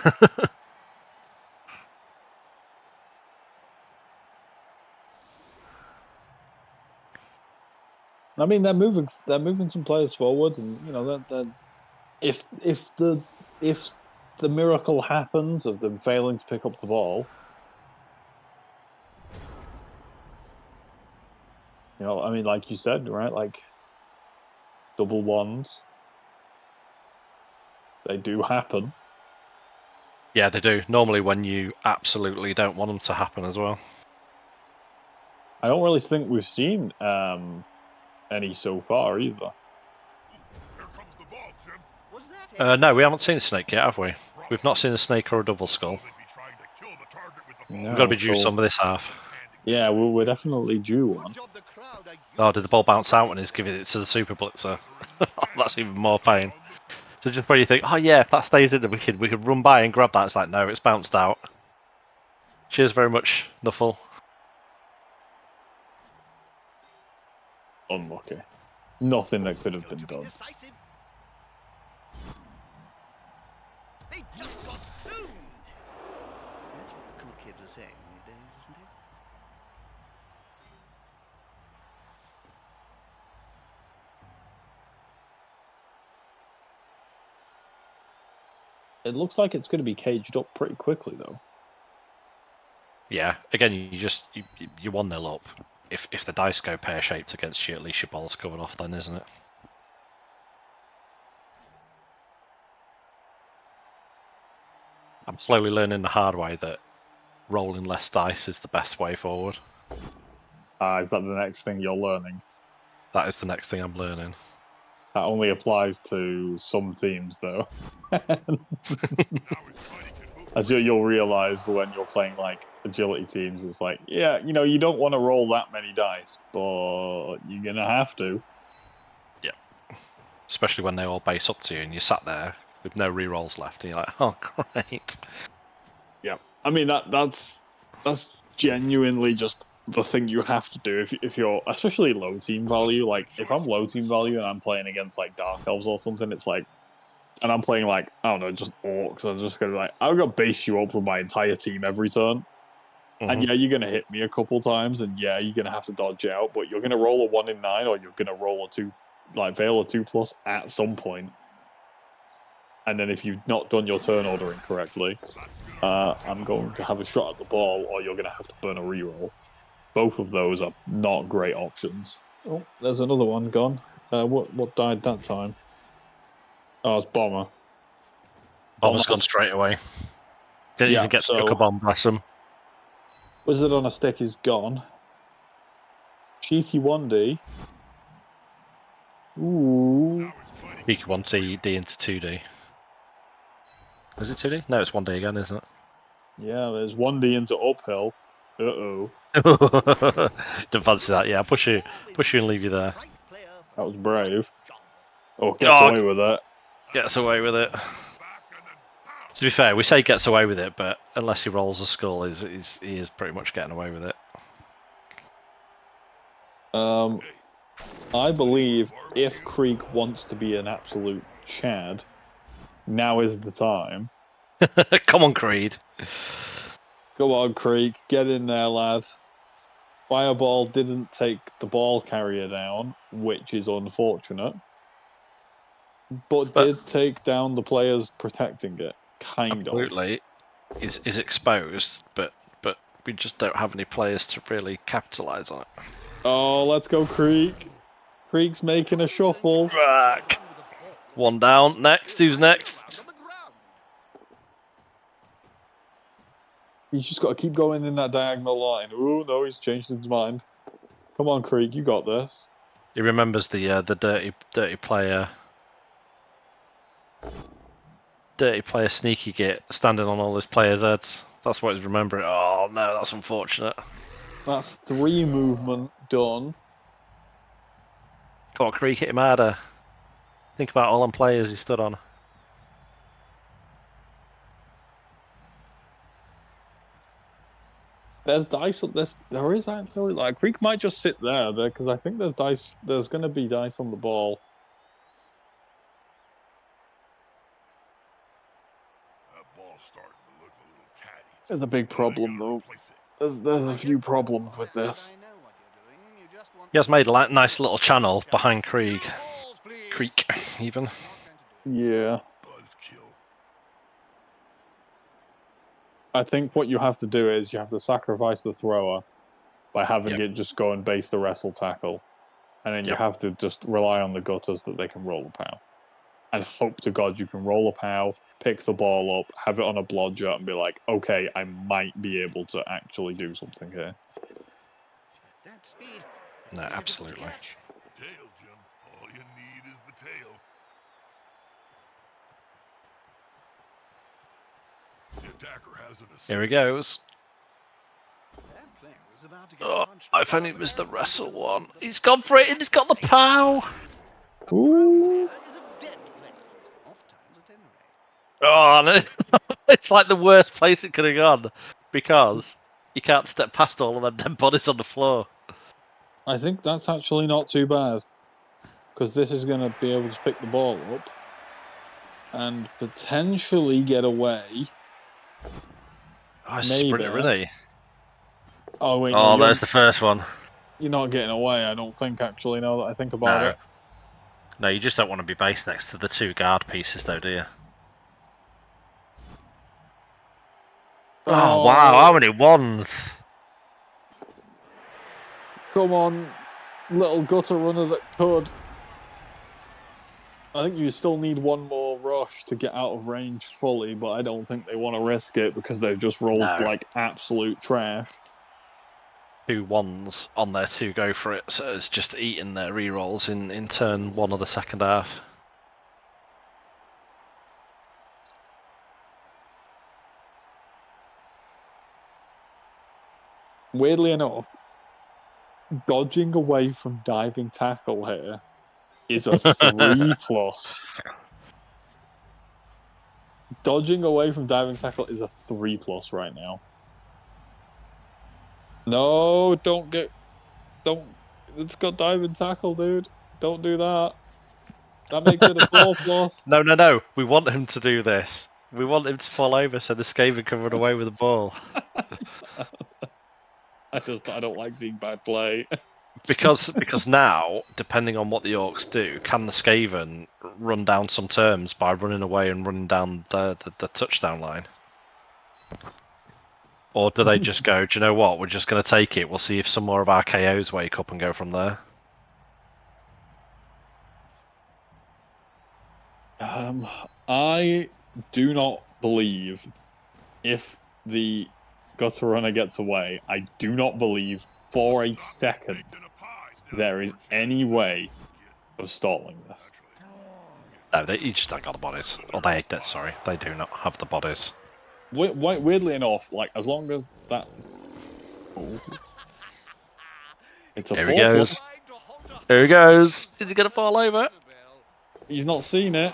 Speaker 1: I mean, they're moving some players forward, and you know that if the miracle happens of them failing to pick up the ball, you know, I mean, like you said, right? Like double ones, they do happen.
Speaker 2: Yeah, they do. Normally when you absolutely don't want them to happen as well.
Speaker 1: I don't really think we've seen any so far either.
Speaker 4: Here comes the ball, Jim.
Speaker 3: Was that
Speaker 2: No, we haven't seen a snake yet, have we? We've not seen a snake or a double skull.
Speaker 4: They'd be trying to kill the target with the ball.
Speaker 2: We've got to be due some of this half.
Speaker 1: Yeah, we're definitely due one.
Speaker 2: Oh, did the ball bounce out when he's giving it to the Super Blitzer? That's even more pain. So just when you think, oh yeah, if that stays in, we could run by and grab that. It's like, no, it's bounced out. Cheers very much, Nuffle.
Speaker 1: Unlucky. Nothing that could have been done.
Speaker 3: They just got tuned. That's what the cool kids are saying these days, isn't it?
Speaker 1: It looks like it's going to be caged up pretty quickly, though.
Speaker 2: Yeah, again, you 1-0 up. If the dice go pear-shaped against you, at least your ball's covered off then, isn't it? I'm slowly learning the hard way that rolling less dice is the best way forward.
Speaker 1: Is that the next thing you're learning?
Speaker 2: That is the next thing I'm learning.
Speaker 1: That only applies to some teams, though. As you'll realize when you're playing like agility teams, it's like, yeah, you know, you don't want to roll that many dice, but you're gonna have to.
Speaker 2: Yeah. Especially when they all base up to you and you sat there with no rerolls left, and you're like, oh great.
Speaker 1: Yeah, I mean that's genuinely just the thing you have to do if you're especially low team value. Like if I'm low team value and I'm playing against like Dark Elves or something, it's like, and I'm playing like, I don't know, just orcs. I'm just gonna be like, I'm gonna base you up with my entire team every turn. And yeah, you're gonna hit me a couple times, and yeah, you're gonna have to dodge out, but you're gonna roll a 1 in 9, or you're gonna roll a 2, like fail a 2+ at some point. And then if you've not done your turn ordering correctly, I'm going to have a shot at the ball, or you're gonna have to burn a reroll. Both of those are not great options. Oh, there's another one gone. What died that time? Oh, it's Bomber.
Speaker 2: Bomber's gone straight away. Didn't even get to chuck a bomb, bless him.
Speaker 1: Wizard on a Stick is gone. Cheeky 1D. Ooh.
Speaker 2: Cheeky 1D into 2D. Is it 2D? No, it's 1D again, isn't it?
Speaker 1: Yeah, there's 1D into uphill. Uh-oh.
Speaker 2: Don't fancy that. Yeah, I'll push you and leave you there.
Speaker 1: That was brave. Oh, gets
Speaker 2: Oh,
Speaker 1: away with it.
Speaker 2: gets away with it. To be fair, we say gets away with it, but unless he rolls a skull, he is pretty much getting away with it.
Speaker 1: I believe if Krieg wants to be an absolute Chad, now is the time.
Speaker 2: Come on, Creed.
Speaker 1: Go on, Krieg. Get in there, lad. Fireball didn't take the ball carrier down, which is unfortunate. But did take down the players protecting it. Kind of.
Speaker 2: Absolutely. Is exposed, but we just don't have any players to really capitalise on it.
Speaker 1: Oh, let's go, Krieg. Krieg's making a shuffle.
Speaker 2: Back. One down. Next. Who's next?
Speaker 1: He's just got to keep going in that diagonal line. Oh, no, he's changed his mind. Come on, Krieg, you got this.
Speaker 2: He remembers the dirty player. Dirty player sneaky git standing on all his players' heads. That's what he's remembering. Oh no, that's unfortunate.
Speaker 1: That's 3 movement done.
Speaker 2: Come on, Creek, hit him harder. Think about all them players he stood on.
Speaker 1: There's dice. There is actually, like, Krieg might just sit there because I think there's dice. There's going to be dice on the ball.
Speaker 4: That ball's starting to look a little tatty.
Speaker 1: There's a big problem, though. There's a few problems with this.
Speaker 2: He has made a nice little channel behind Krieg. Creek, even.
Speaker 1: Yeah.
Speaker 4: Buzzkill.
Speaker 1: I think what you have to do is you have to sacrifice the thrower by having it just go and base the wrestle tackle. And then you have to just rely on the gutters that they can roll a POW. And hope to God you can roll a POW, pick the ball up, have it on a blodger, and be like, okay, I might be able to actually do something here.
Speaker 3: That speed.
Speaker 2: No, absolutely.
Speaker 4: Tail, Jim. All you need is the tail. The attacker has an assist.
Speaker 2: Here he goes.
Speaker 3: That player was about to get
Speaker 2: Oh,
Speaker 3: punched
Speaker 2: if only it was the wrestle one. He's gone for it and he's got the POW.
Speaker 1: Ooh.
Speaker 3: Is a dead player. Off times at any rate.
Speaker 2: Oh, no. It's like the worst place it could have gone because you can't step past all of them dead bodies on the floor.
Speaker 1: I think that's actually not too bad. Because this is going to be able to pick the ball up and potentially get away.
Speaker 2: Oh, he's a sprinter, isn't he?
Speaker 1: Oh, wait,
Speaker 2: Oh,
Speaker 1: no,
Speaker 2: there's the first one.
Speaker 1: you're not getting away, I don't think, actually, now that I think about it.
Speaker 2: No, you just don't want to be based next to the 2 guard pieces, though, do you? Oh, wow, how many ones?
Speaker 1: Come on, little gutter runner that could. I think you still need one more rush to get out of range fully, but I don't think they want to risk it because they've just rolled like absolute trash.
Speaker 2: 2 ones on there to go for it, so it's just eating their rerolls in turn 1 of the second half.
Speaker 1: Weirdly enough, dodging away from diving tackle here is a 3+. Dodging away from diving tackle is a 3+ right now. No, don't. It's got diving tackle, dude. Don't do that. That makes it a 4+.
Speaker 2: No. We want him to do this. We want him to fall over so the Skaven can run away with the ball.
Speaker 1: I don't like seeing bad play.
Speaker 2: Because now, depending on what the Orcs do, can the Skaven run down some terms by running away and running down the touchdown line? Or do they just go, do you know what, we're just going to take it, we'll see if some more of our KOs wake up and go from there?
Speaker 1: I do not believe if the gutter runner gets away, I do not believe for a second there is any way of stalling this.
Speaker 2: No, you just don't got the bodies. Or they do not have the bodies.
Speaker 1: Weirdly enough, like, as long as that Oh. It's a
Speaker 2: Here he
Speaker 1: 4+.
Speaker 2: goes. Here he goes. Is he going to fall over?
Speaker 1: He's not seen it.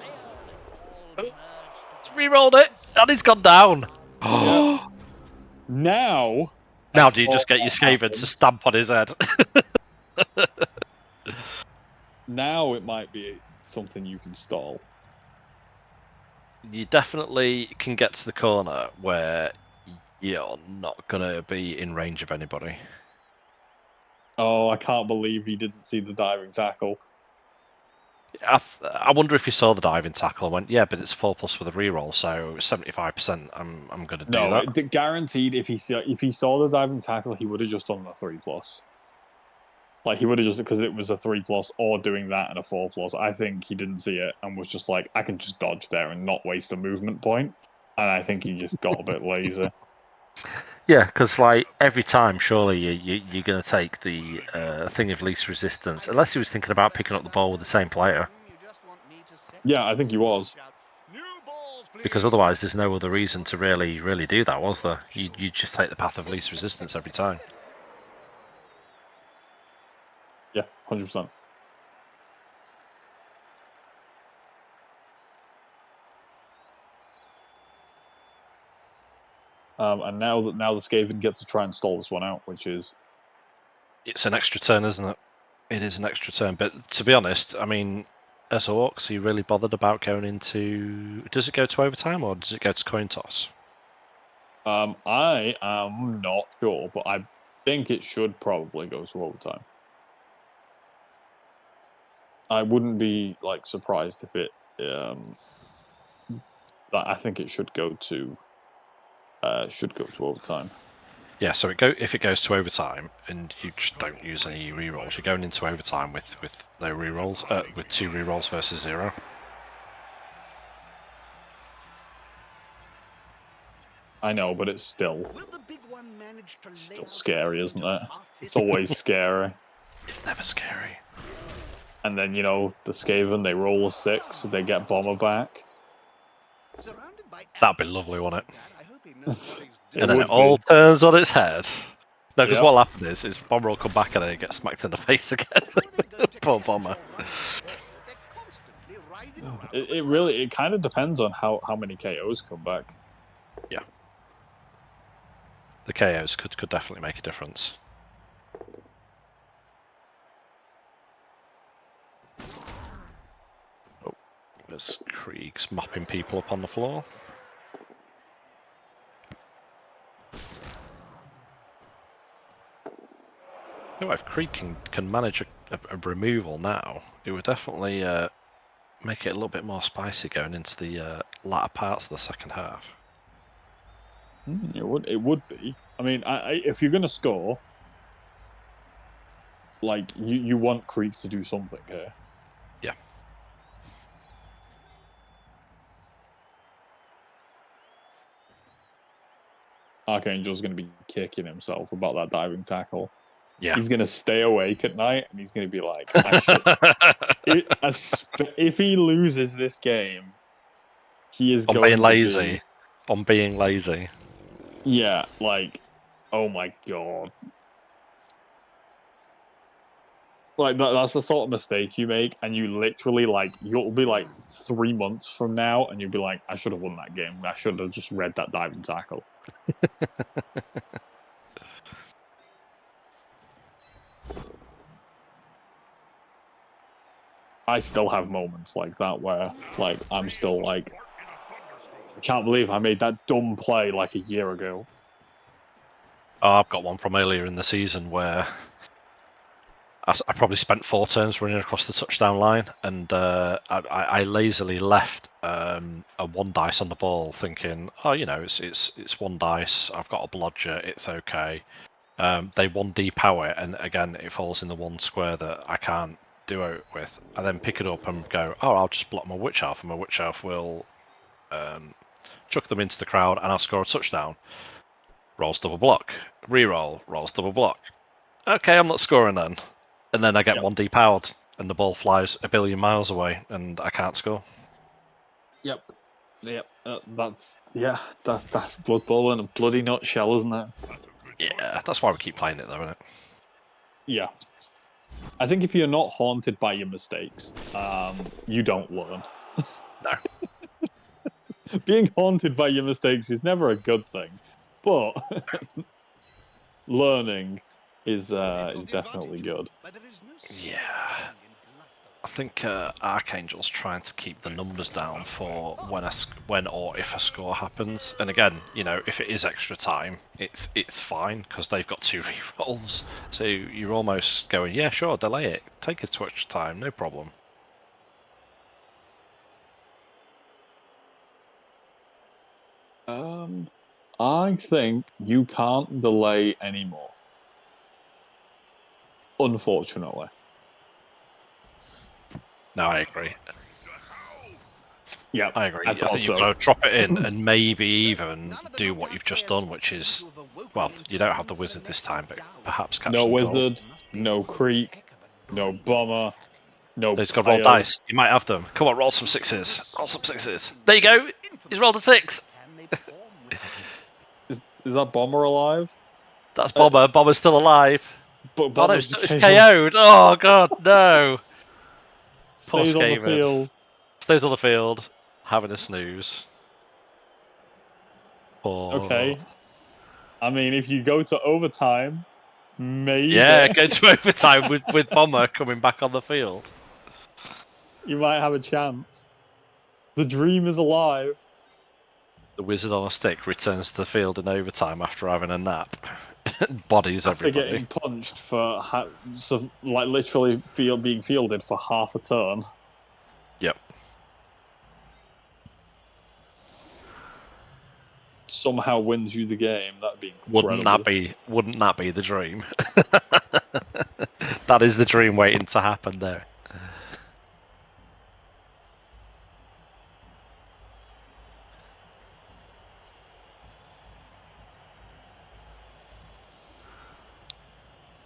Speaker 2: He's re-rolled it, and he's gone down.
Speaker 1: Yeah. Now.
Speaker 2: Now
Speaker 1: I
Speaker 2: do you
Speaker 1: saw
Speaker 2: just get your
Speaker 1: what
Speaker 2: Skaven
Speaker 1: happened.
Speaker 2: to stamp on his head?
Speaker 1: Now it might be something you can stall.
Speaker 2: You definitely can get to the corner where you're not going to be in range of anybody.
Speaker 1: Oh, I can't believe he didn't see the diving tackle.
Speaker 2: I wonder if he saw the diving tackle and went, yeah, but it's 4+ with a reroll, so 75%. I'm going to do
Speaker 1: No,
Speaker 2: that.
Speaker 1: guaranteed. If he saw the diving tackle, he would have just done the 3+. Like he would have just because it was a 3+ or doing that and a 4+. I think he didn't see it and was just like, I can just dodge there and not waste a movement point. And I think he just got a bit lazy.
Speaker 2: Yeah, because like every time, surely you're going to take the thing of least resistance, unless he was thinking about picking up the ball with the same player.
Speaker 1: Yeah, I think he was.
Speaker 2: Because otherwise, there's no other reason to really do that, was there? You just take the path of least resistance every time.
Speaker 1: Yeah, 100%. And now the Skaven get to try and stall this one out, which is
Speaker 2: It's an extra turn, isn't it? It is an extra turn, but to be honest, I mean, as Orcs, are you really bothered about going into? Does it go to overtime or does it go to coin toss?
Speaker 1: I am not sure, but I think it should probably go to overtime. I wouldn't be like surprised if it. I think it should go to overtime.
Speaker 2: Yeah, so if it goes to overtime and you just don't use any rerolls, you're going into overtime with no rerolls, with 2 rerolls versus 0.
Speaker 1: I know, but it's still scary, isn't it? It's always scary.
Speaker 2: It's never scary.
Speaker 1: And then, the Skaven, they roll a 6, they get Bomber back.
Speaker 2: That'd be lovely, wouldn't it? And then
Speaker 1: would
Speaker 2: it all turns on its head. No, because
Speaker 1: Yep.
Speaker 2: what'll happen is Bomber will come back and then he gets smacked in the face again. Poor Bomber.
Speaker 1: It kind of depends on how many KOs come back.
Speaker 2: Yeah. The KOs could definitely make a difference. Oh, there's Krieg's mopping people up on the floor. Oh, if Krieg can manage a removal now, it would definitely make it a little bit more spicy going into the latter parts of the second half.
Speaker 1: It would be. I mean, if you're gonna score, like you want Krieg to do something here.
Speaker 2: Yeah.
Speaker 1: Archangel's gonna be kicking himself about that diving tackle.
Speaker 2: Yeah.
Speaker 1: He's gonna stay awake at night, and he's gonna be like, I should. If he loses this game, he is going
Speaker 2: being
Speaker 1: to
Speaker 2: lazy.
Speaker 1: be.
Speaker 2: On being lazy.
Speaker 1: Yeah, like, oh my god. Like that's the sort of mistake you make, and you literally you'll be like 3 months from now, and you'll be like, I should have won that game. I should have just read that diving tackle. I still have moments like that where, I'm still like, I can't believe I made that dumb play like a year ago.
Speaker 2: Oh, I've got one from earlier in the season where I probably spent 4 turns running across the touchdown line, and I lazily left a 1 dice on the ball, thinking, oh, it's 1 dice. I've got a blodger. It's okay. They 1D power, and again, it falls in the 1 square that I can't do it with. I then pick it up and go, oh, I'll just block my Witch Elf, and my Witch Elf will chuck them into the crowd, and I'll score a touchdown. Rolls double block. Reroll. Rolls double block. Okay, I'm not scoring then. And then I get 1D powered, and the ball flies a billion miles away, and I can't score.
Speaker 1: Yep. That's Blood Bowl in a bloody nutshell, isn't it?
Speaker 2: Yeah, that's why we keep playing it, though, isn't it?
Speaker 1: Yeah. I think if you're not haunted by your mistakes, you don't learn.
Speaker 2: No.
Speaker 1: Being haunted by your mistakes is never a good thing, but learning is definitely good.
Speaker 2: Yeah. I think Archangel's trying to keep the numbers down for when or if a score happens. And again, you know, if it is extra time, it's fine because they've got 2 rerolls. So you're almost going, yeah, sure, delay it, take us to extra time, no problem.
Speaker 1: I think you can't delay anymore. Unfortunately.
Speaker 2: No, I agree.
Speaker 1: Yeah,
Speaker 2: I agree.
Speaker 1: I
Speaker 2: I
Speaker 1: thought
Speaker 2: think you've
Speaker 1: so.
Speaker 2: got to drop it in and maybe even do what you've just done, which is, well, you don't have the wizard this time, but perhaps catch
Speaker 1: No
Speaker 2: some gold.
Speaker 1: wizard, no creek, no bomber, no
Speaker 2: He's got to roll
Speaker 1: players.
Speaker 2: dice. You might have them. Come on, roll some sixes. Roll some sixes. There you go. He's rolled a 6.
Speaker 1: Is that bomber alive?
Speaker 2: That's Bomber. Bomber's still alive.
Speaker 1: But
Speaker 2: Oh no,
Speaker 1: bomber's
Speaker 2: it's KO'd. Oh god, no. Poor
Speaker 1: stays on the
Speaker 2: Skaven.
Speaker 1: field.
Speaker 2: Stays on the field, having a snooze. Poor...
Speaker 1: Okay. I mean, if you go to overtime, maybe.
Speaker 2: Yeah, go to overtime with Bomber coming back on the field.
Speaker 1: You might have a chance. The dream is alive.
Speaker 2: The wizard on a stick returns to the field in overtime after having a nap. Bodies
Speaker 1: After
Speaker 2: everybody.
Speaker 1: getting punched for, like, literally being fielded for half a turn.
Speaker 2: Yep.
Speaker 1: Somehow wins you the game. That'd be incredible.
Speaker 2: Wouldn't that be the dream? That is the dream waiting to happen there.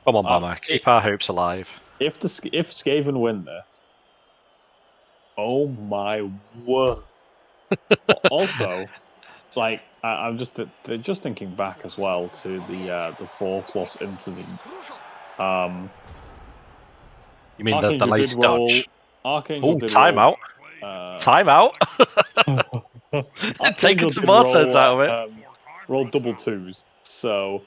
Speaker 2: Come on, Bomber. Keep our hopes alive.
Speaker 1: If Skaven win this, oh my word! Also, like I'm just thinking back as well to the 4+ into the
Speaker 2: You mean the
Speaker 1: Archangel
Speaker 2: lazy
Speaker 1: did roll.
Speaker 2: dodge?
Speaker 1: Archangel
Speaker 2: Oh,
Speaker 1: did
Speaker 2: timeout.
Speaker 1: roll.
Speaker 2: Timeout.
Speaker 1: Archangel
Speaker 2: Taking some
Speaker 1: did
Speaker 2: more
Speaker 1: roll,
Speaker 2: turns out of it.
Speaker 1: Roll double 2s, so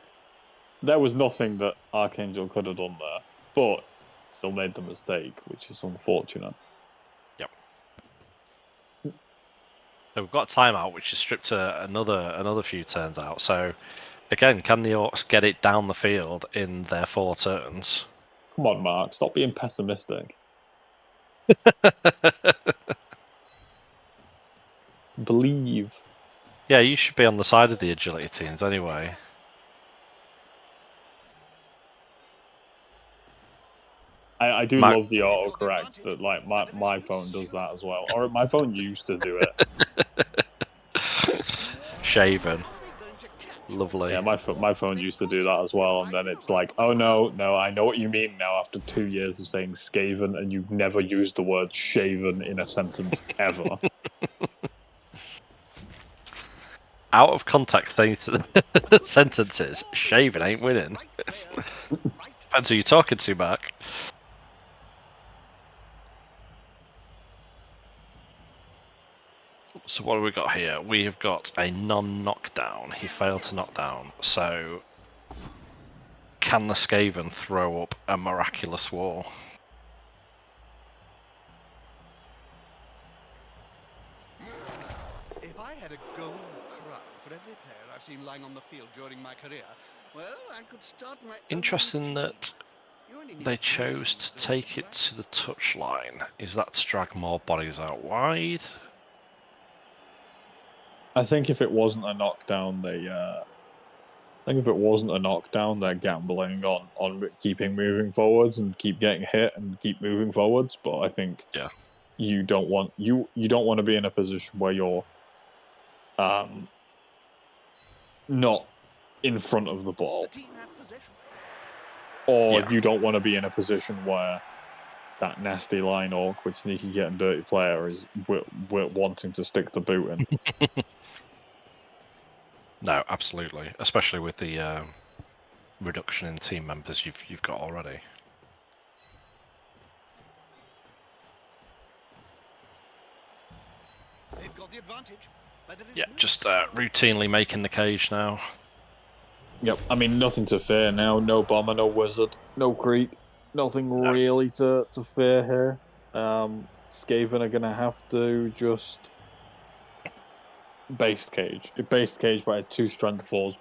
Speaker 1: there was nothing that Archangel could have done there, but still made the mistake, which is unfortunate.
Speaker 2: Yep. So we've got a timeout, which is stripped to another few turns out. So again, can the Orcs get it down the field in their 4 turns?
Speaker 1: Come on, Mark, stop being pessimistic. Believe.
Speaker 2: Yeah, you should be on the side of the agility teams anyway.
Speaker 1: I do love the autocorrect that, like, my phone does that as well. Or my phone used to do it.
Speaker 2: Shaven. Lovely.
Speaker 1: Yeah, my phone used to do that as well, and then it's like, oh no, I know what you mean now after 2 years of saying Skaven, and you've never used the word shaven in a sentence ever.
Speaker 2: Out of context sentences. Shaven ain't winning. Depends who you're talking to, Mark. So what have we got here? We have got a non-knockdown. He failed to knock down. So can the Skaven throw up a miraculous wall?
Speaker 3: If I had a gold crown for every player I've seen lying on the field during my career, well, I could start my
Speaker 2: Interesting
Speaker 3: own
Speaker 2: that
Speaker 3: team. You only need
Speaker 2: they
Speaker 3: one
Speaker 2: chose to
Speaker 3: gold
Speaker 2: take it
Speaker 3: crown.
Speaker 2: to the touchline. Is that to drag more bodies out wide?
Speaker 1: I think if it wasn't a knockdown, they're gambling on keeping moving forwards and keep getting hit and keep moving forwards. But I think
Speaker 2: Yeah.
Speaker 1: you don't want to be in a position where you're not in front of the ball,
Speaker 3: The team have possession.
Speaker 1: or
Speaker 2: Yeah.
Speaker 1: you don't want to be in a position where that nasty line awkward, sneaky, getting dirty player is we're wanting to stick the boot in.
Speaker 2: No, absolutely. Especially with the reduction in team members you've got already.
Speaker 3: They've got the advantage. But there is
Speaker 2: Yeah,
Speaker 3: no
Speaker 2: just
Speaker 3: sign.
Speaker 2: routinely making the cage now.
Speaker 1: Yep. I mean, nothing to fear now. No bomber, no wizard, no creep. Nothing
Speaker 2: No.
Speaker 1: really to fear here. Skaven are gonna have to just based cage. Based cage by 2 strength 4s,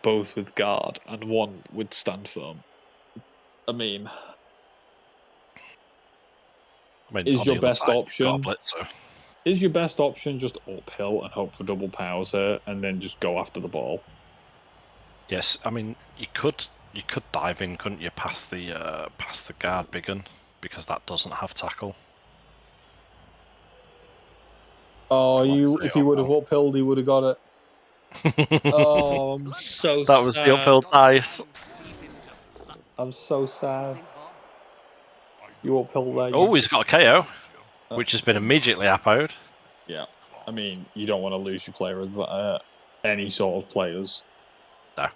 Speaker 1: both with guard and 1 with stand firm. I mean, is
Speaker 2: on
Speaker 1: your
Speaker 2: the other
Speaker 1: best
Speaker 2: side, you've got a
Speaker 1: option?
Speaker 2: blitzer.
Speaker 1: Is your best option just uphill and hope for double powers here, and then just go after the ball?
Speaker 2: Yes, I mean you could dive in, couldn't you, past the guard big un, because that doesn't have tackle.
Speaker 1: Oh,
Speaker 2: Like
Speaker 1: if he would have uphilled, he would have got it. Oh, I'm so
Speaker 2: That was the uphill
Speaker 1: sad.
Speaker 2: dice.
Speaker 1: I'm so sad. You uphill there.
Speaker 2: Oh, he's got a KO,
Speaker 1: Uh,
Speaker 2: which has been immediately appoed.
Speaker 1: Yeah, I mean, you don't want to lose your player any sort of players.
Speaker 2: No.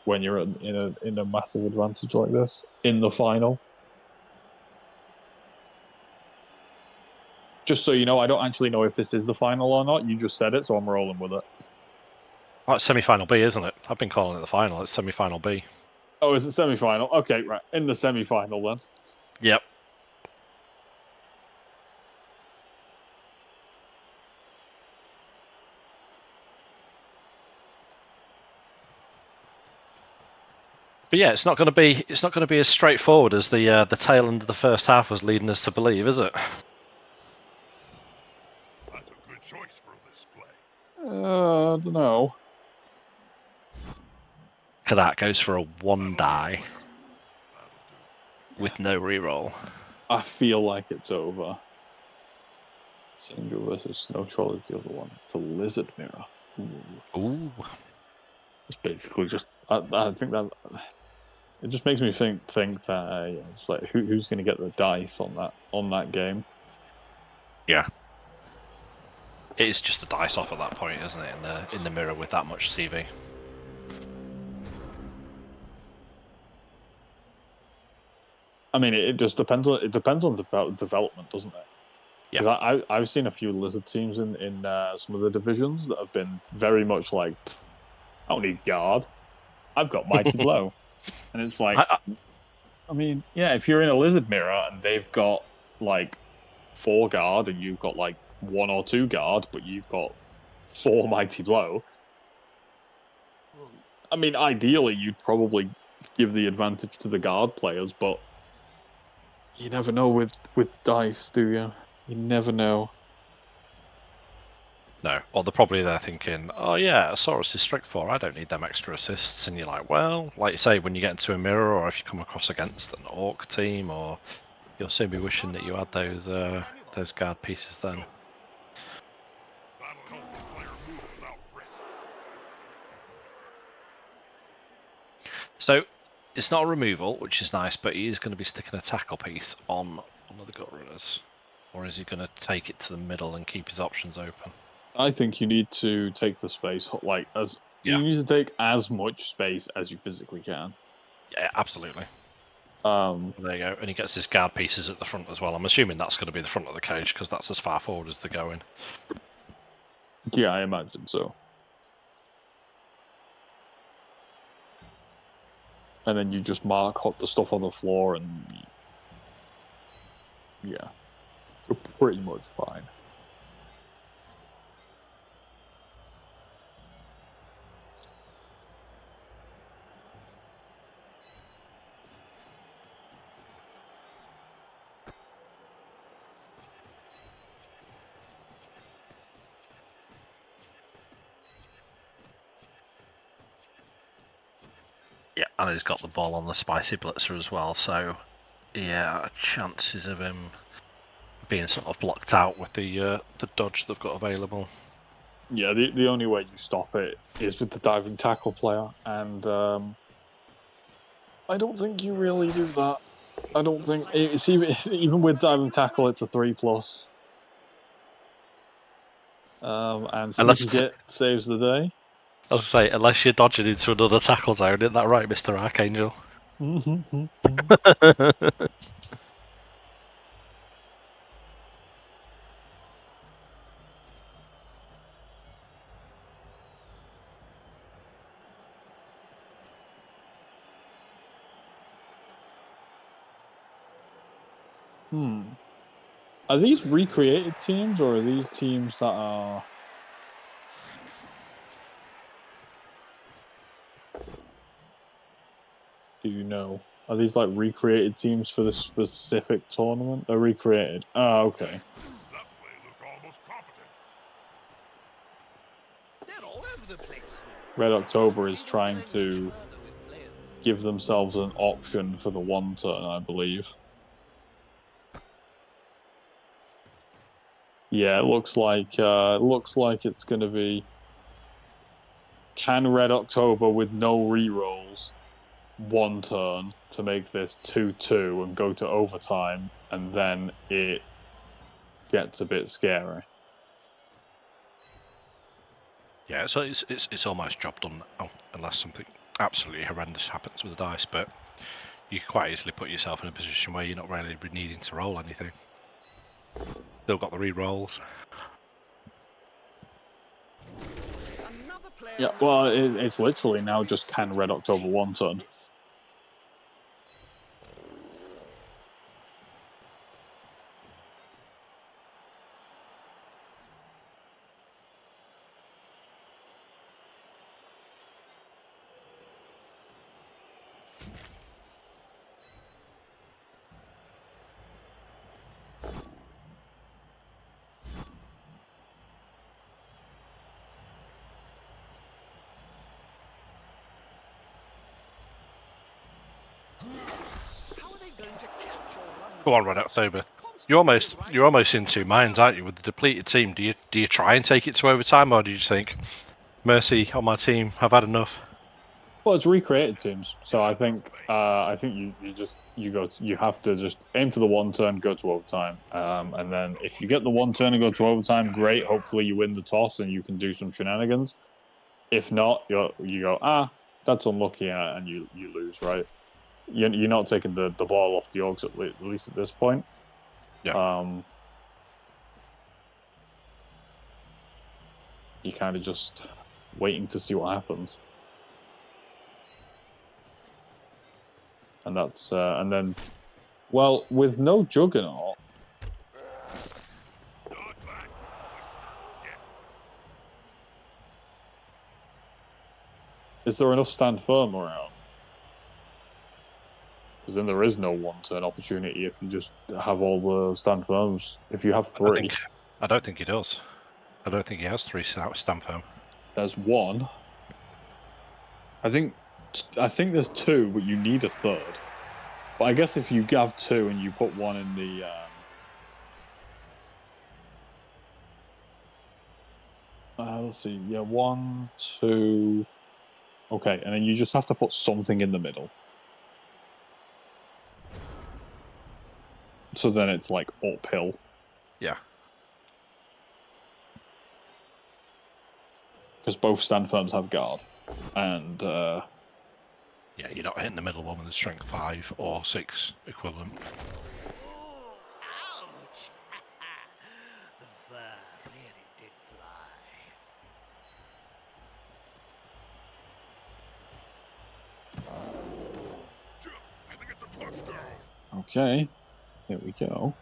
Speaker 1: When you're in a massive advantage like this in the final. Just so you know, I don't actually know if this is the final or not. You just said it, so I'm rolling with it.
Speaker 2: Oh, it's semi-final B, isn't it? I've been calling it the final. It's semi-final B.
Speaker 1: Oh, is it semi-final? Okay, right. In the semi-final then.
Speaker 2: Yep. But yeah, it's not going to be as straightforward as the tail end of the first half was leading us to believe, is it?
Speaker 4: That's a good choice for this play.
Speaker 1: I don't know.
Speaker 2: Kadat goes for a 1 die
Speaker 4: That'll do.
Speaker 2: with no reroll.
Speaker 1: I feel like it's over. Syndra versus Snow Troll is the other one. It's a lizard mirror. Ooh.
Speaker 2: Ooh.
Speaker 1: It's basically just. I think that it just makes me think that it's like who's going to get the dice on that game.
Speaker 2: Yeah. It is just a dice off at that point, isn't it? In the mirror with that much TV.
Speaker 1: I mean, it just depends on development, doesn't it?
Speaker 2: Yeah.
Speaker 1: Because I've seen a few lizard teams in some of the divisions that have been very much like, I don't need guard, I've got mighty blow, and it's like, I mean, yeah, if you're in a lizard mirror and they've got like 4 guard and you've got like 1 or 2 guard, but you've got 4 mighty blow. I mean, ideally, you'd probably give the advantage to the guard players, but you never know with dice, do you? You never know.
Speaker 2: No. Or they're probably there thinking, oh yeah, Saurus is strength 4, I don't need them extra assists. And you're like, well, like you say, when you get into a mirror or if you come across against an orc team, or you'll soon be wishing that you had those guard pieces then.
Speaker 4: That'll help the player move without risk.
Speaker 2: So it's not a removal, which is nice, but he is going to be sticking a tackle piece on one of the gut runners. Or is he going to take it to the middle and keep his options open?
Speaker 1: I think you need to take the space, you need to take as much space as you physically can.
Speaker 2: Yeah, absolutely. There you go. And he gets his guard pieces at the front as well. I'm assuming that's going to be the front of the cage because that's as far forward as they're going.
Speaker 1: Yeah, I imagine so. And then you just mark the stuff on the floor, and yeah, you're pretty much fine.
Speaker 2: Yeah, and he's got the ball on the spicy blitzer as well. So, yeah, chances of him being sort of blocked out with the dodge they've got available.
Speaker 1: Yeah, the only way you stop it is with the diving tackle player, and I don't think you really do that. I don't think it's even with diving tackle, it's a 3+. And
Speaker 2: Unless-
Speaker 1: Sneaky Git saves the day.
Speaker 2: I was gonna say, unless you're dodging into another tackle zone, isn't that right, Mr. Archangel?
Speaker 1: Are these recreated teams, or are these teams that are... Do you know? Are these like recreated teams for this specific tournament? They're recreated. Ah, okay.
Speaker 4: That play looked almost competent.
Speaker 3: They're all over the place.
Speaker 1: Red October is
Speaker 3: See them
Speaker 1: trying
Speaker 3: going much
Speaker 1: to
Speaker 3: further with players.
Speaker 1: give themselves an option for the one turn, I believe. Yeah, it looks like it's going to be can Red October with no rerolls one turn to make this 2-2 and go to overtime, and then it gets a bit scary.
Speaker 2: Yeah, so it's almost job done now, unless something absolutely horrendous happens with the dice. But you can quite easily put yourself in a position where you're not really needing to roll anything. Still got the re-rolls.
Speaker 3: Another player
Speaker 1: Yeah, well, it's literally now just can Red October one turn.
Speaker 3: How are they going to catch or run with
Speaker 2: Go on,
Speaker 3: the
Speaker 2: Red
Speaker 3: ball?
Speaker 2: October.
Speaker 3: Constantly
Speaker 2: You're almost
Speaker 3: rising
Speaker 2: in two
Speaker 3: up
Speaker 2: minds, aren't you? With the depleted team, do you try and take it to overtime, or do you just think, mercy on my team, I've had enough?
Speaker 1: Well, it's recreated teams, so I think you have to just aim for the one turn, go to overtime, and then if you get the one turn and go to overtime, great. Hopefully, you win the toss and you can do some shenanigans. If not, you go that's unlucky, and you lose, right? You're not taking the ball off the Orcs at least at this point.
Speaker 2: Yeah.
Speaker 1: You're kind of just waiting to see what happens. And that's and then, well, with no Juggernaut,
Speaker 4: Not back, Whisker. Get
Speaker 1: is there enough stand firm around? Because then there is no one turn opportunity if you just have all the stand firms. If you have three,
Speaker 2: I don't think he does. I don't think he has three stamp home.
Speaker 1: there's one. I think there's two, but you need a third. But I guess if you have two and you put one in the let's see, yeah, 1, 2. Okay, and then you just have to put something in the middle. So then it's like uphill.
Speaker 2: Yeah.
Speaker 1: Because both stand firms have guard. And
Speaker 2: Yeah, you're not hitting the middle one with a strength 5 or 6 equivalent.
Speaker 3: Oh, ouch! The fur really did fly.
Speaker 4: Jim, I think it's a touchdown.
Speaker 1: okay, here we go.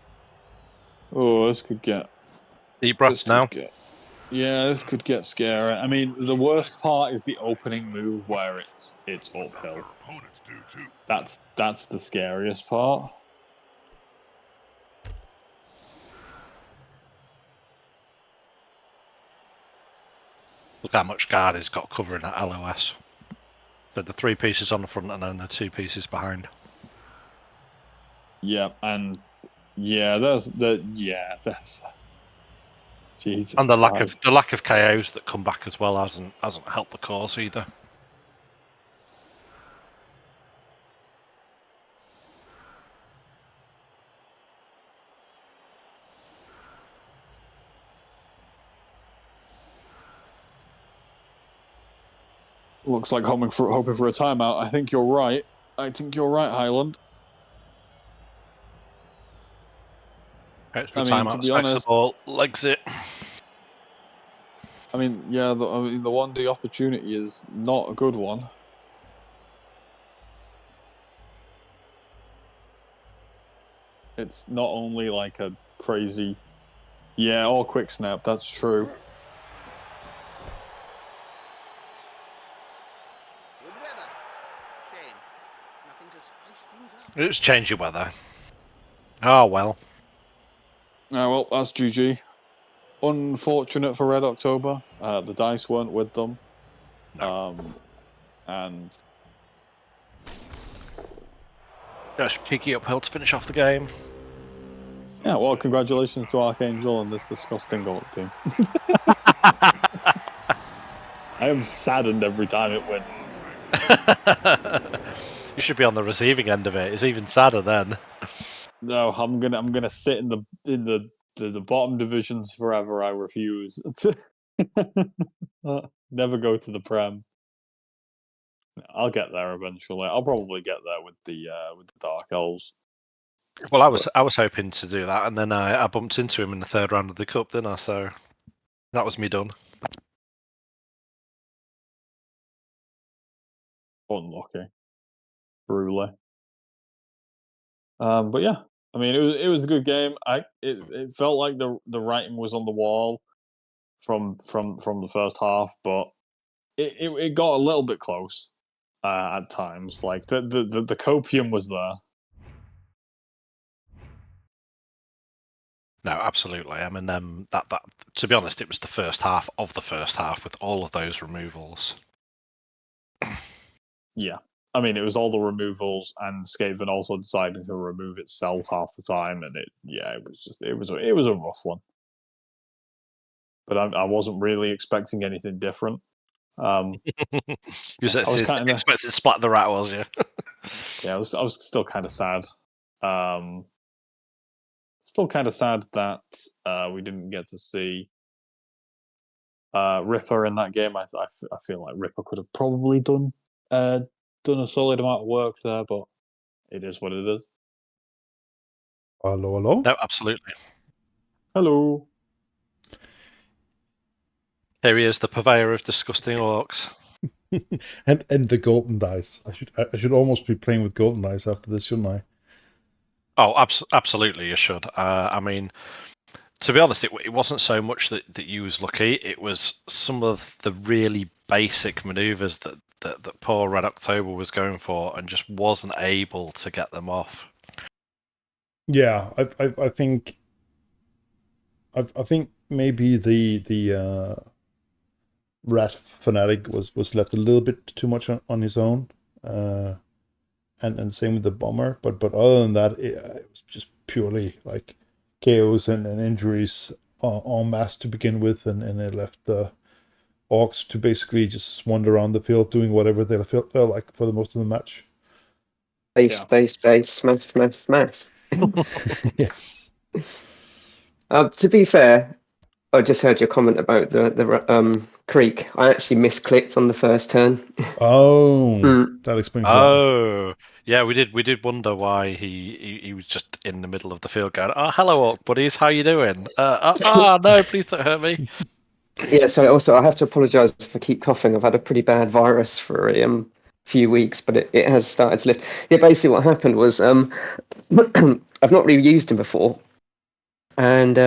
Speaker 1: Oh, this could get
Speaker 2: Deep breaths now.
Speaker 1: Yeah, this could get scary. I mean, the worst part is the opening move where it's uphill.
Speaker 4: Our opponents do too.
Speaker 1: That's the scariest part.
Speaker 2: Look how much guard he's got covering that LOS. So the 3 pieces on the front and then the 2 pieces behind.
Speaker 1: Yeah, and there's Jesus
Speaker 2: And the
Speaker 1: Christ.
Speaker 2: lack of KOs that come back as well hasn't helped the cause either.
Speaker 1: Looks like hoping for a timeout. I think you're right. Highland.
Speaker 2: Extra
Speaker 1: I mean,
Speaker 2: timeout,
Speaker 1: to be
Speaker 2: smokes the
Speaker 1: honest,
Speaker 2: ball, legs it.
Speaker 1: I mean, yeah, the 1D opportunity is not a good one. It's not only like a crazy, or quick snap. That's true.
Speaker 3: Good weather. Shame. Nothing to spice things up.
Speaker 2: It's changing weather. Oh well.
Speaker 1: Well, that's GG. Unfortunate for Red October. The dice weren't with them.
Speaker 2: No.
Speaker 1: And
Speaker 2: Just cheeky uphill to finish off the game.
Speaker 1: yeah, well, congratulations to Archangel and this disgusting Orc team. I am saddened every time it wins.
Speaker 2: You should be on the receiving end of it. It's even sadder then.
Speaker 1: No, I'm gonna sit in the bottom divisions forever. I refuse. Never go to the Prem. I'll get there eventually. I'll probably get there with the Dark Elves.
Speaker 2: Well, I was hoping to do that, and then I bumped into him in the third round of the cup, didn't I? So that was me done.
Speaker 1: Unlucky, truly. But yeah, I mean, it was a good game. It felt like the writing was on the wall from the first half, but it got a little bit close at times. Like the copium was there.
Speaker 2: No, absolutely. I mean, that to be honest, it was the first half of the first half with all of those removals.
Speaker 1: Yeah, I mean, it was all the removals and Skaven also deciding to remove itself half the time, and it was a rough one. But I wasn't really expecting anything different.
Speaker 2: You was
Speaker 1: I was kind of
Speaker 2: expected to splat the rat, was you?
Speaker 1: yeah, I was still kind of sad. Still kind of sad that we didn't get to see Ripper in that game. I feel like Ripper could have probably done a solid amount of work there, but it is what it is.
Speaker 5: Hello.
Speaker 2: No, absolutely.
Speaker 1: Hello.
Speaker 2: Here he is, the purveyor of disgusting orcs.
Speaker 5: and the golden dice. I should almost be playing with golden dice after this, shouldn't I?
Speaker 2: Oh, absolutely, you should. I mean, to be honest, it wasn't so much that you was lucky. It was some of the really basic maneuvers that poor Red October was going for and just wasn't able to get them off.
Speaker 5: Yeah, I think maybe the rat fanatic was left a little bit too much on his own, and same with the bomber. But other than that, it was just purely like chaos and injuries en masse to begin with, and it left the orcs to basically just wander around the field doing whatever they felt like for the most of the match.
Speaker 6: Base, smash.
Speaker 5: Yes.
Speaker 6: To be fair, I just heard your comment about the creek. I actually misclicked on the first turn.
Speaker 5: Oh, that explains why.
Speaker 2: Oh, yeah, we did wonder why he was just in the middle of the field going, "Oh, hello, orc buddies, how you doing? No, please don't hurt me."
Speaker 6: Yeah, so also I have to apologise if I keep coughing. I've had a pretty bad virus for a few weeks, but it has started to lift. Yeah, basically what happened was I've not really used him before, and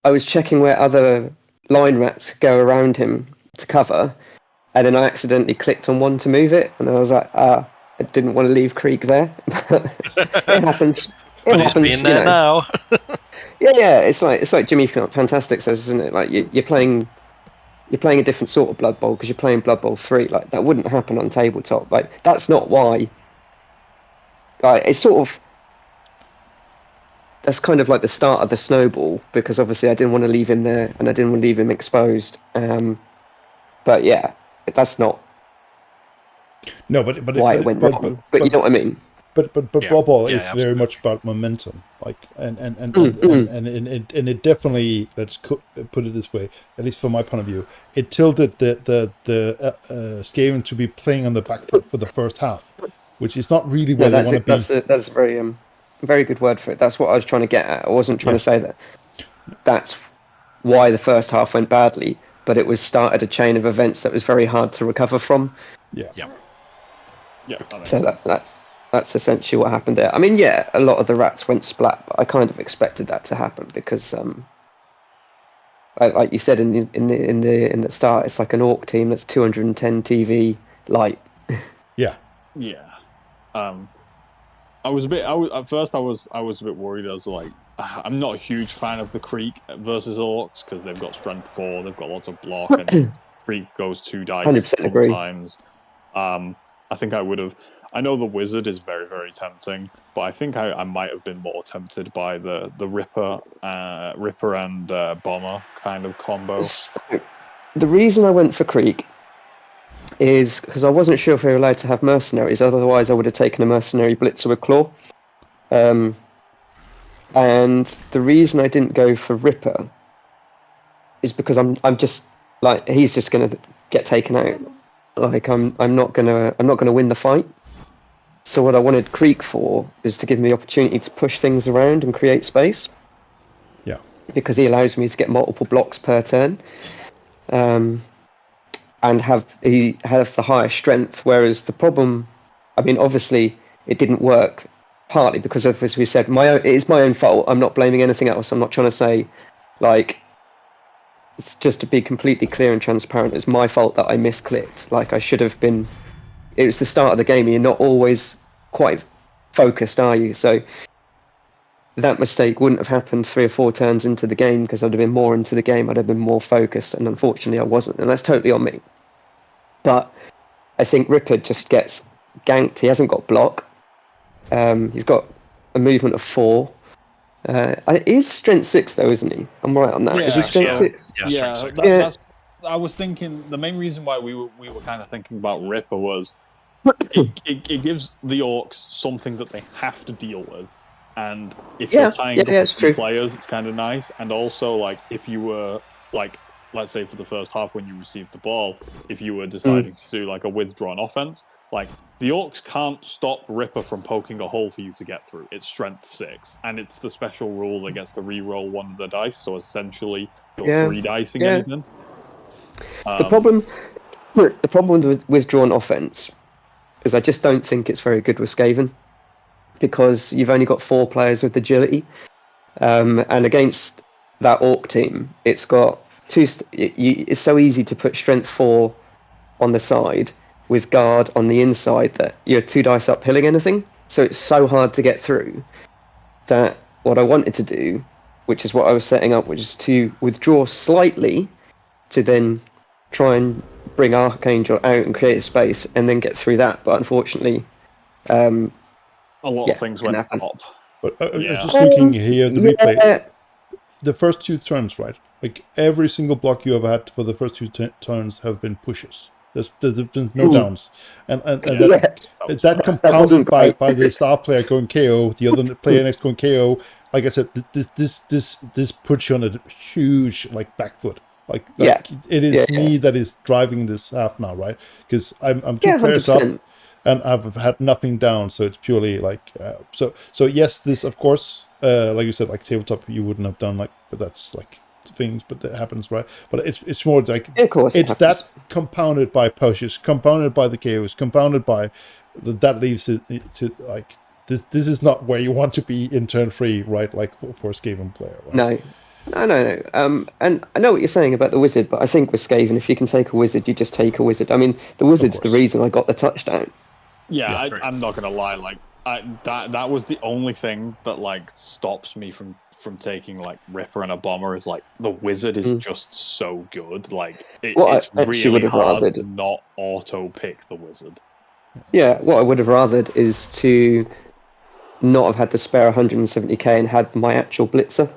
Speaker 6: I was checking where other line rats go around him to cover, and then I accidentally clicked on one to move it, and I was like, I didn't want to leave Creek there. It happens.
Speaker 2: But he's been there now.
Speaker 6: Yeah. It's like Jimmy Fantastic says, isn't it? Like you're playing a different sort of Blood Bowl because you're playing Blood Bowl 3. Like that wouldn't happen on tabletop. Like that's not why. It's sort of that's kind of like the start of the snowball because obviously I didn't want to leave him there and I didn't want to leave him exposed. But yeah, that's not
Speaker 5: No, but
Speaker 6: why it went wrong. But you know what I mean.
Speaker 5: But
Speaker 2: Yeah.
Speaker 5: Bubble
Speaker 2: Yeah,
Speaker 5: is very
Speaker 2: absolutely.
Speaker 5: much about momentum, like and it definitely, let's put it this way, at least from my point of view, it tilted the Skaven to be playing on the back foot for the first half, which is not really
Speaker 6: No,
Speaker 5: where they want to be.
Speaker 6: that's a very good word for it. That's what I was trying to get at. I wasn't trying to say that that's why the first half went badly, but it was started a chain of events that was very hard to recover from.
Speaker 5: Yeah.
Speaker 1: Yeah, that makes
Speaker 6: So
Speaker 1: sense.
Speaker 6: that's essentially what happened there. I mean, yeah, a lot of the rats went splat, but I kind of expected that to happen because, like you said in the start, it's like an Orc team that's 210 TV light.
Speaker 5: Yeah.
Speaker 1: I was a bit. At first I was a bit worried. I was like, I'm not a huge fan of the Creek versus Orcs because they've got strength 4, they've got lots of block, and Creek goes 2 dice
Speaker 6: 100% agree.
Speaker 1: sometimes. I think I would have. I know the Wizard is very, very tempting, but I think I might have been more tempted by the Ripper and Bomber kind of combo.
Speaker 6: So, the reason I went for Creek is because I wasn't sure if they were allowed to have mercenaries. Otherwise, I would have taken a mercenary blitzer with Claw. And the reason I didn't go for Ripper is because I'm just like, he's just gonna get taken out. Like I'm not gonna win the fight. So what I wanted Creek for is to give me the opportunity to push things around and create space.
Speaker 5: Yeah.
Speaker 6: Because he allows me to get multiple blocks per turn. And have the higher strength, whereas the problem, I mean, obviously it didn't work, partly because of, as we said, it is my own fault. I'm not blaming anything else. I'm not trying to say, like, it's just to be completely clear and transparent. It's my fault that I misclicked. Like, I should have been. It was the start of the game. You're not always quite focused, are you? So that mistake wouldn't have happened 3 or 4 turns into the game because I'd have been more into the game. I'd have been more focused, and unfortunately, I wasn't, and that's totally on me. But I think Ripper just gets ganked. He hasn't got block. He's got a movement of 4. He's strength 6 though, isn't he? I'm right on that. Is he strength 6?
Speaker 2: Yeah, strength 6.
Speaker 1: That's. I was thinking the main reason why we were kind of thinking about Ripper was it gives the Orcs something that they have to deal with, and if you're tying up with 2 players, it's kind of nice. And also, like, if you were like, let's say for the first half when you received the ball, if you were deciding to do like a withdrawn offense, like the Orcs can't stop Ripper from poking a hole for you to get through. It's strength 6, and it's the special rule that gets to re-roll 1 of the dice. So essentially, you're 3 dicing anything.
Speaker 6: The problem with withdrawn offense is I just don't think it's very good with Skaven because you've only got 4 players with agility, and against that Orc team, it's got 2. It's so easy to put strength 4 on the side with guard on the inside that you're 2 dice uphilling anything. So it's so hard to get through that what I wanted to do, which is what I was setting up, which is to withdraw slightly to then try and bring Archangel out and create a space and then get through that. But unfortunately,
Speaker 1: a lot of things went up.
Speaker 5: But I'm just looking here, the replay. The first 2 turns, right? Like every single block you have had for the first 2 turns have been pushes. There's been no downs, and that compounded by the star player going KO, the other player next going KO. Like I said, this puts you on a huge back foot. Like it is me that is driving this half now, right? Because I'm 2 players 100%. Up, and I've had nothing down, so it's purely like so yes, this of course, like you said, like tabletop you wouldn't have done, like, but that's like things, but that happens, right? But it's more like it's that compounded by pushes, compounded by the KOs, compounded by that leaves it to like this is not where you want to be in turn 3, right? Like for a Skaven player, right?
Speaker 6: No. And I know what you're saying about the Wizard, but I think with Skaven, if you can take a Wizard, you just take a Wizard. I mean, the Wizard's the reason I got the touchdown.
Speaker 1: Yeah, I'm not gonna lie. Like, that was the only thing that like stops me from taking like Ripper and a Bomber. Is like the Wizard is just so good. Like, it's really hard to not auto pick the Wizard.
Speaker 6: Yeah, what I would have rathered is to not have had to spare 170k and had my actual Blitzer.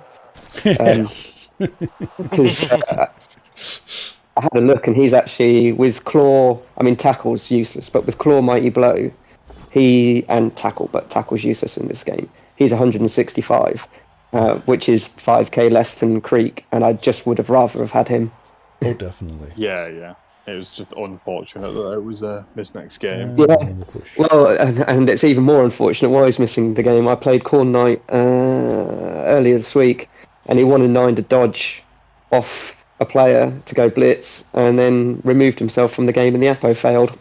Speaker 6: Yes. Because I had a look and he's actually with Claw. I mean, tackle's useless, but with Claw Mighty Blow, and tackle, but tackle's useless in this game. He's 165, which is 5k less than Creek, and I just would have rather have had him.
Speaker 5: Oh, definitely.
Speaker 1: Yeah. It was just unfortunate that it was missed next game.
Speaker 6: Yeah.
Speaker 5: One in the push.
Speaker 6: Well, and it's even more unfortunate why he's missing the game. I played Corn Knight earlier this week, and he 1 in 9 to dodge off a player to go blitz, and then removed himself from the game, and the Apo failed.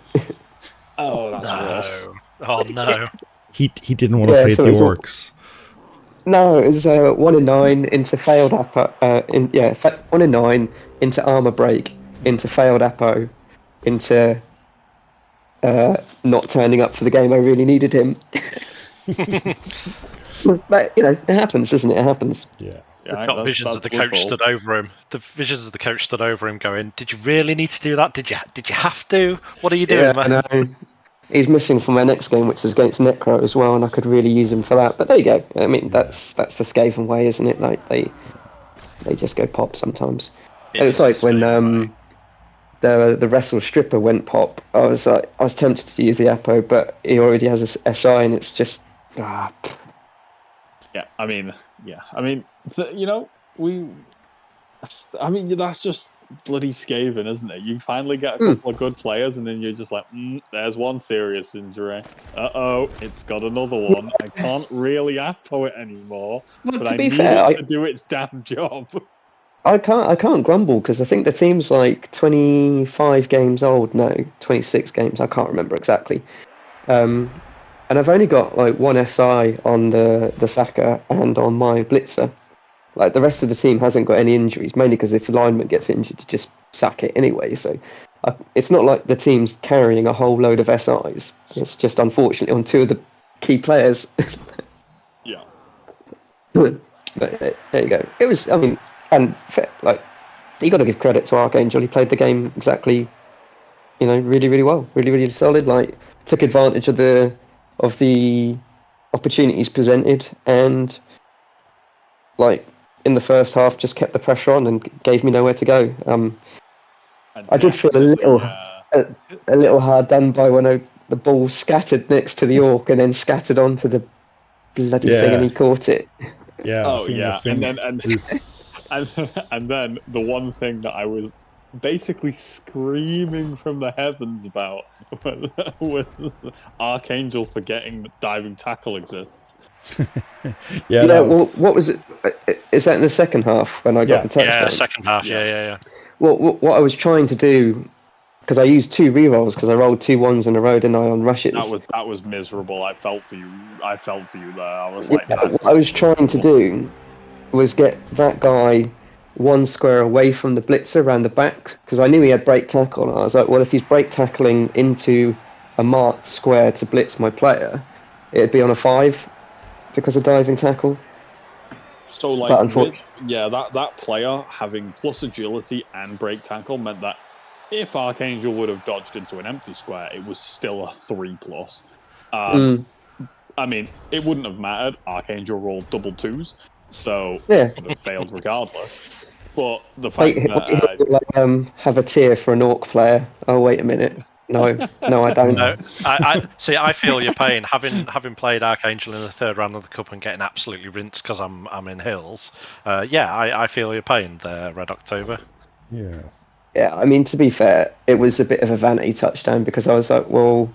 Speaker 1: Oh, that's rough.
Speaker 2: Oh no.
Speaker 5: He didn't want to
Speaker 6: Yeah,
Speaker 5: play
Speaker 6: so
Speaker 5: the
Speaker 6: it's all-
Speaker 5: orcs.
Speaker 6: No, it was 1 in 9 into failed Apo. 1 in 9 into armor break, into failed Apo, into not turning up for the game. I really needed him. But it happens, doesn't it? It happens.
Speaker 5: Yeah.
Speaker 1: Yeah,
Speaker 2: Got visions of the coach stood over him. The visions of the coach stood over him, going, "Did you really need to do that? Did you have to? What are you doing, man?"
Speaker 6: I know. He's missing from my next game, which is against Necro as well, and I could really use him for that. But there you go. I mean, that's the Skaven way, isn't it? Like they just go pop sometimes. It's like when the wrestle stripper went pop. I was tempted to use the Apo, but he already has a SI, and it's just
Speaker 1: Yeah, I mean, that's just bloody Skaven, isn't it? You finally get a couple of good players, and then you're just like, there's one serious injury. It's got another one. I can't really Apo it anymore,
Speaker 6: Well,
Speaker 1: but
Speaker 6: to
Speaker 1: I
Speaker 6: be
Speaker 1: need
Speaker 6: fair,
Speaker 1: it to do its damn job.
Speaker 6: I can't grumble because I think the team's like 25 games old. No, 26 games. I can't remember exactly. And I've only got like one SI on the Saka and on my Blitzer. Like the rest of the team hasn't got any injuries, mainly because if the lineman gets injured, you just sack it anyway. So it's not like the team's carrying a whole load of SIs. It's just unfortunately on 2 of the key players.
Speaker 1: Yeah.
Speaker 6: But there you go. It was, I mean, and like you got to give credit to Archangel. He played the game exactly, really, really well, really, really solid. Like took advantage of the opportunities presented, and like in the first half just kept the pressure on and gave me nowhere to go. I did feel a little hard done by when the ball scattered next to the Orc and then scattered onto the bloody thing, and he caught it.
Speaker 5: Yeah.
Speaker 1: Oh
Speaker 5: I
Speaker 1: yeah,
Speaker 5: think
Speaker 1: and then the one thing that I was basically screaming from the heavens about was Archangel forgetting that diving tackle exists.
Speaker 5: yeah.
Speaker 6: Well, what was it? Is that in the second half when I got the touchdown?
Speaker 2: Yeah, second half. Yeah.
Speaker 6: Well, what I was trying to do, because I used 2 rerolls because I rolled 2 ones in a row, didn't I, on rushes?
Speaker 1: That was miserable. I felt for you there. I was like,
Speaker 6: what I was trying to do was get that guy 1 square away from the blitzer around the back, because I knew he had break tackle, and I was like, well, if he's break tackling into a marked square to blitz my player, it'd be on a 5 because of diving tackle.
Speaker 1: So like, that player having plus agility and break tackle meant that if Archangel would have dodged into an empty square, it was still a 3+. I mean, it wouldn't have mattered. Archangel rolled double 2s, so it would have failed regardless. But the fact that
Speaker 6: have a tier for an Orc player. Oh, wait a minute. No, I don't.
Speaker 2: No, I see. I feel your pain. Having played Archangel in the 3rd round of the cup and getting absolutely rinsed because I'm in hills. I feel your pain there, Red October.
Speaker 5: Yeah.
Speaker 6: Yeah, I mean, to be fair, it was a bit of a vanity touchdown because I was like, well,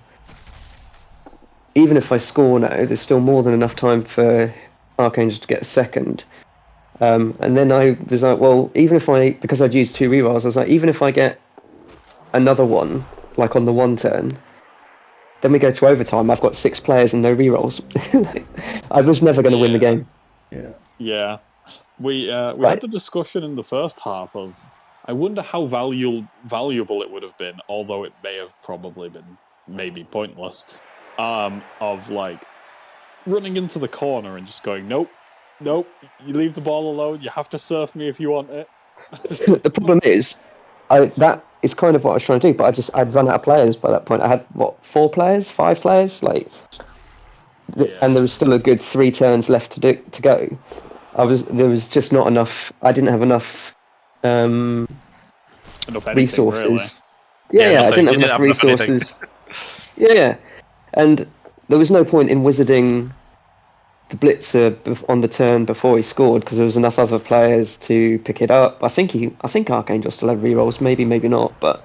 Speaker 6: even if I score now, there's still more than enough time for Archangel to get a second. And then I was like, well, because I'd used 2 rerolls, I was like, even if I get another one, like on the 1 turn, then we go to overtime. I've got 6 players and no rerolls. I was never going to win the game.
Speaker 1: Yeah. We had the discussion in the first half of, I wonder how valuable it would have been, although it may have probably been maybe pointless, of like running into the corner and just going, nope, you leave the ball alone. You have to surf me if you want it.
Speaker 6: The problem is, that is kind of what I was trying to do, but I'd run out of players by that point. I had 4 players, 5 players, and there was still a good 3 turns left to go. There was just not enough. I didn't have enough resources.
Speaker 1: Really.
Speaker 6: I didn't have enough resources. And there was no point in wizarding the blitzer on the turn before he scored because there was enough other players to pick it up. I think Archangel still had rerolls, maybe not, but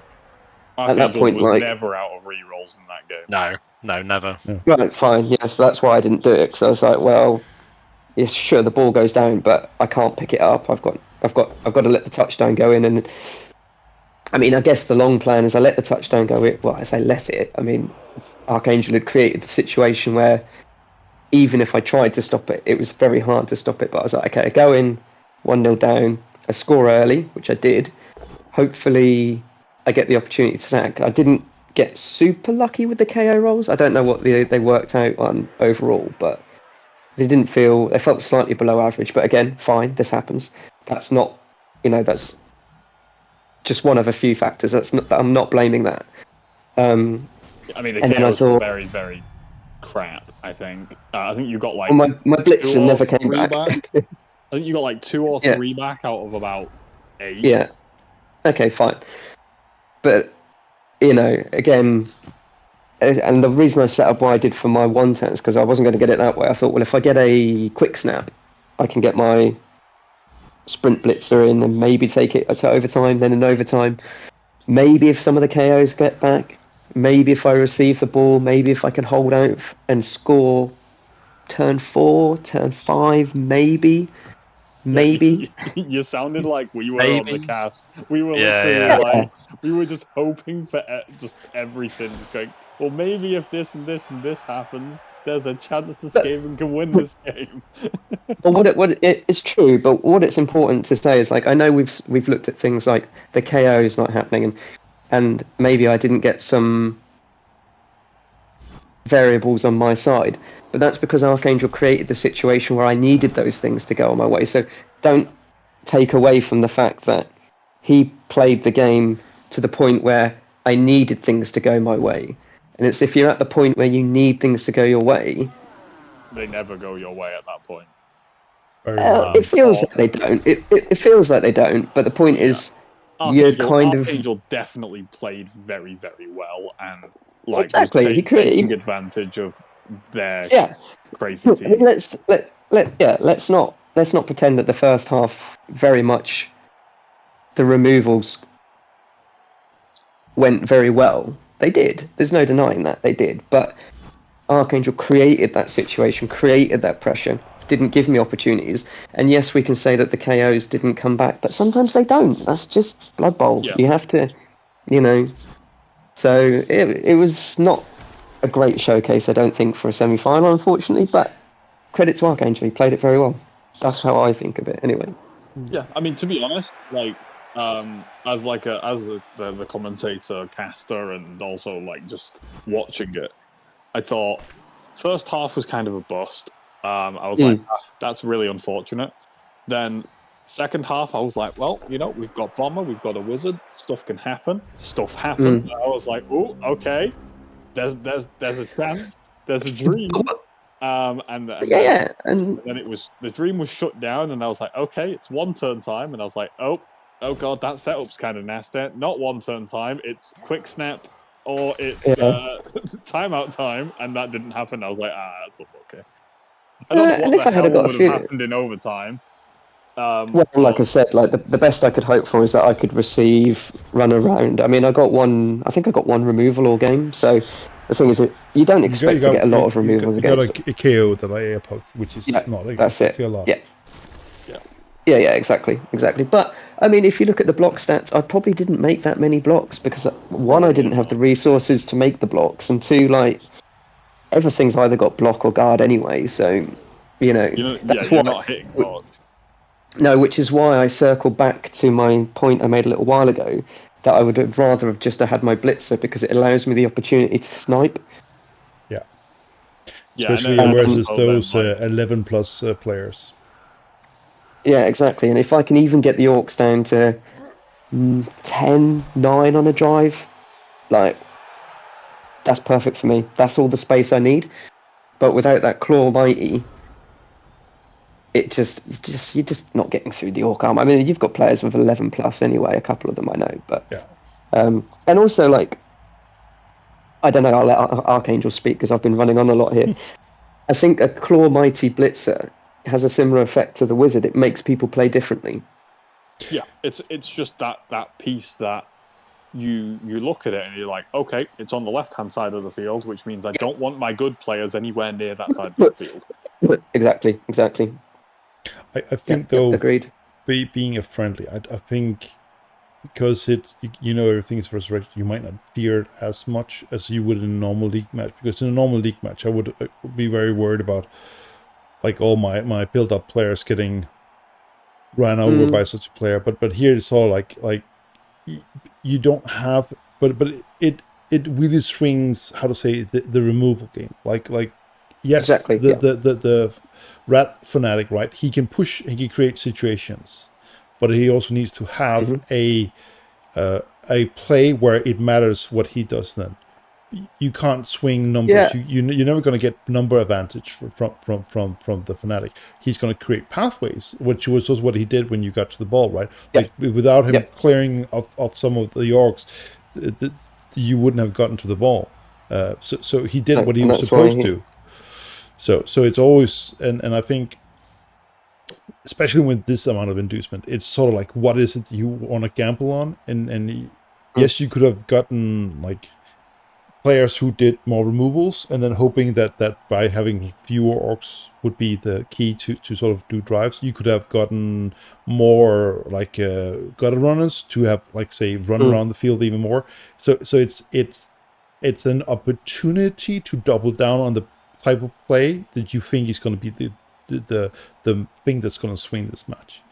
Speaker 6: at that
Speaker 1: Archangel
Speaker 6: point,
Speaker 1: was
Speaker 6: like,
Speaker 1: never out of rerolls in that game.
Speaker 2: No, never.
Speaker 6: right, fine, yes, that's why I didn't do it because I was like, well, yes, sure, the ball goes down, but I can't pick it up. I've got to let the touchdown go in, and I mean, I guess the long plan is I let the touchdown go in. Well, I say let it. I mean, Archangel had created the situation where even if I tried to stop it, it was very hard to stop it. But I was like, okay, I go in 1-0 down, I score early, which I did. Hopefully, I get the opportunity to sack. I didn't get super lucky with the KO rolls. I don't know what they worked out on overall, but they felt slightly below average. But again, fine, this happens. That's not, that's just one of a few factors. I'm not blaming that.
Speaker 1: I mean, the
Speaker 6: and then I
Speaker 1: KOs were
Speaker 6: thought,
Speaker 1: very, very crap. I think you got like
Speaker 6: well, my
Speaker 1: 2
Speaker 6: blitzer
Speaker 1: or
Speaker 6: never came
Speaker 1: 3
Speaker 6: back.
Speaker 1: I think you got like 2 or
Speaker 6: Yeah.
Speaker 1: 3 back out of about 8.
Speaker 6: Yeah. Okay, fine. But again, and the reason I set up what I did for my 1-10 is because I wasn't going to get it that way. I thought, well, if I get a quick snap, I can get my sprint blitzer in and maybe take it to overtime. Then in overtime, maybe if some of the KOs get back, maybe if I receive the ball, maybe if I can hold out and score turn 4, turn 5, maybe.
Speaker 1: You sounded like we were on the
Speaker 2: Maybe.
Speaker 1: cast. We were
Speaker 2: Yeah,
Speaker 1: literally
Speaker 2: yeah.
Speaker 1: like, we were just hoping for just everything. Just going, well, maybe if this and this and this happens, there's a chance the Skaven can win this game.
Speaker 6: Well, it's true, but what it's important to say is, like, I know we've looked at things like the KO is not happening, and maybe I didn't get some variables on my side, but that's because Archangel created the situation where I needed those things to go on my way. So don't take away from the fact that he played the game to the point where I needed things to go my way. And it's if you're at the point where you need things to go your way,
Speaker 1: They never go your way at that point.
Speaker 6: it feels like they don't. It feels like they don't. But the point is, you're kind of
Speaker 1: Archangel definitely played very, very well, and like
Speaker 6: exactly.
Speaker 1: was taking advantage of their crazy
Speaker 6: I
Speaker 1: team.
Speaker 6: mean, let's not pretend that the first half very much the removals went very well. They did. There's no denying that they did. But Archangel created that situation, created that pressure, didn't give me opportunities. And yes, we can say that the KOs didn't come back, but sometimes they don't. That's just Blood Bowl.
Speaker 1: Yeah.
Speaker 6: You have to, So it was not a great showcase, I don't think, for a semi-final, unfortunately. But credit to Archangel, he played it very well. That's how I think of it, anyway.
Speaker 1: Yeah, I mean, to be honest, like as the commentator, caster, and also like just watching it, I thought first half was kind of a bust. I was like, that's really unfortunate. Then second half, I was like, well, we've got Bomber, we've got a Wizard, stuff can happen. Stuff happened. I was like, oh, okay. There's a chance. There's a dream. And then it was the dream was shut down, and I was like, okay, it's 1 turn time, and I was like, oh god, that setup's kind of nasty. Not 1 turn time, it's quick snap or it's timeout time, and that didn't happen. I was like, that's okay. I don't know what the hell would have happened in overtime.
Speaker 6: Well, like I said, like the best I could hope for is that I could receive, run around. I mean, I think I got 1 removal all game. So the thing is that you don't expect to get a lot of removals against
Speaker 5: You got a KO with an air poke, which is not
Speaker 6: that's it.
Speaker 5: a lot.
Speaker 6: Yeah, exactly. But I mean, if you look at the block stats, I probably didn't make that many blocks because 1, I didn't have the resources to make the blocks, and 2, like everything's either got block or guard anyway. So that's
Speaker 1: you're not hitting guard.
Speaker 6: No, which is why I circled back to my point I made a little while ago, that I would have rather have just had my blitzer because it allows me the opportunity to snipe.
Speaker 5: Yeah.
Speaker 1: Yeah,
Speaker 5: especially versus those 11 plus players.
Speaker 6: Yeah, exactly. And if I can even get the Orcs down to 10-9 on a drive, like, that's perfect for me. That's all the space I need. But without that Claw Mighty, you're just not getting through the Orc arm. I mean, you've got players with 11 plus anyway. A couple of them I know, but and also, like, I don't know. I'll let Archangel speak because I've been running on a lot here. I think a Claw Mighty Blitzer has a similar effect to the Wizard. It makes people play differently.
Speaker 1: Yeah, it's just that piece that you look at it and you're like, okay, it's on the left-hand side of the field, which means I don't want my good players anywhere near that side of the field.
Speaker 6: Exactly.
Speaker 5: I think
Speaker 6: Yeah,
Speaker 5: though,
Speaker 6: agreed.
Speaker 5: being a friendly, I think because it's everything is resurrected, you might not fear it as much as you would in a normal league match. Because in a normal league match, I would be very worried about like all my build-up players getting ran over by such a player. But here it's all like you don't have, but it really swings, how to say, the removal game. Like yes,
Speaker 6: Exactly,
Speaker 5: the rat fanatic, right? He can push, he can create situations, but he also needs to have a play where it matters what he does. Then you can't swing numbers.
Speaker 6: Yeah.
Speaker 5: You're never going to get number advantage from the fanatic. He's going to create pathways, which was also what he did when you got to the ball, right? Like without him clearing of some of the orcs, you wouldn't have gotten to the ball. So he did what he was supposed to. So it's always, and I think, especially with this amount of inducement, it's sort of like, what is it you want to gamble on? And yes, you could have gotten like players who did more removals, and then hoping that by having fewer orcs would be the key to sort of do drives. You could have gotten more like gutter runners to have, like, say, run around the field even more. So it's an opportunity to double down on the type of play that you think is going to be the thing that's going to swing this match.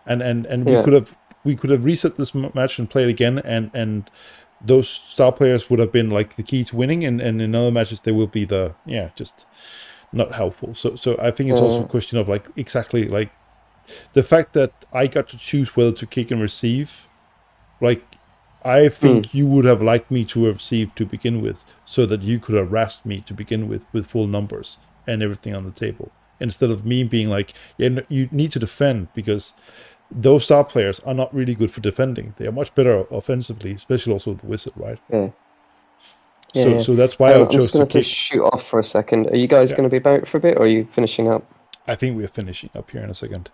Speaker 5: And we could have reset this match and played again, and those star players would have been like the key to winning, and in other matches they will be just not helpful. So I think it's also a question of like exactly like the fact that I got to choose whether to kick and receive. Like I think you would have liked me to have received to begin with, so that you could have harassed me to begin with full numbers and everything on the table, instead of me being like, yeah, you need to defend, because those star players are not really good for defending. They are much better offensively, especially also the Wizard, right? So that's why I chose to kick.
Speaker 6: Shoot off for a second. Are you guys going to be back for a bit, or are you finishing up?
Speaker 5: I think we're finishing up here in a second.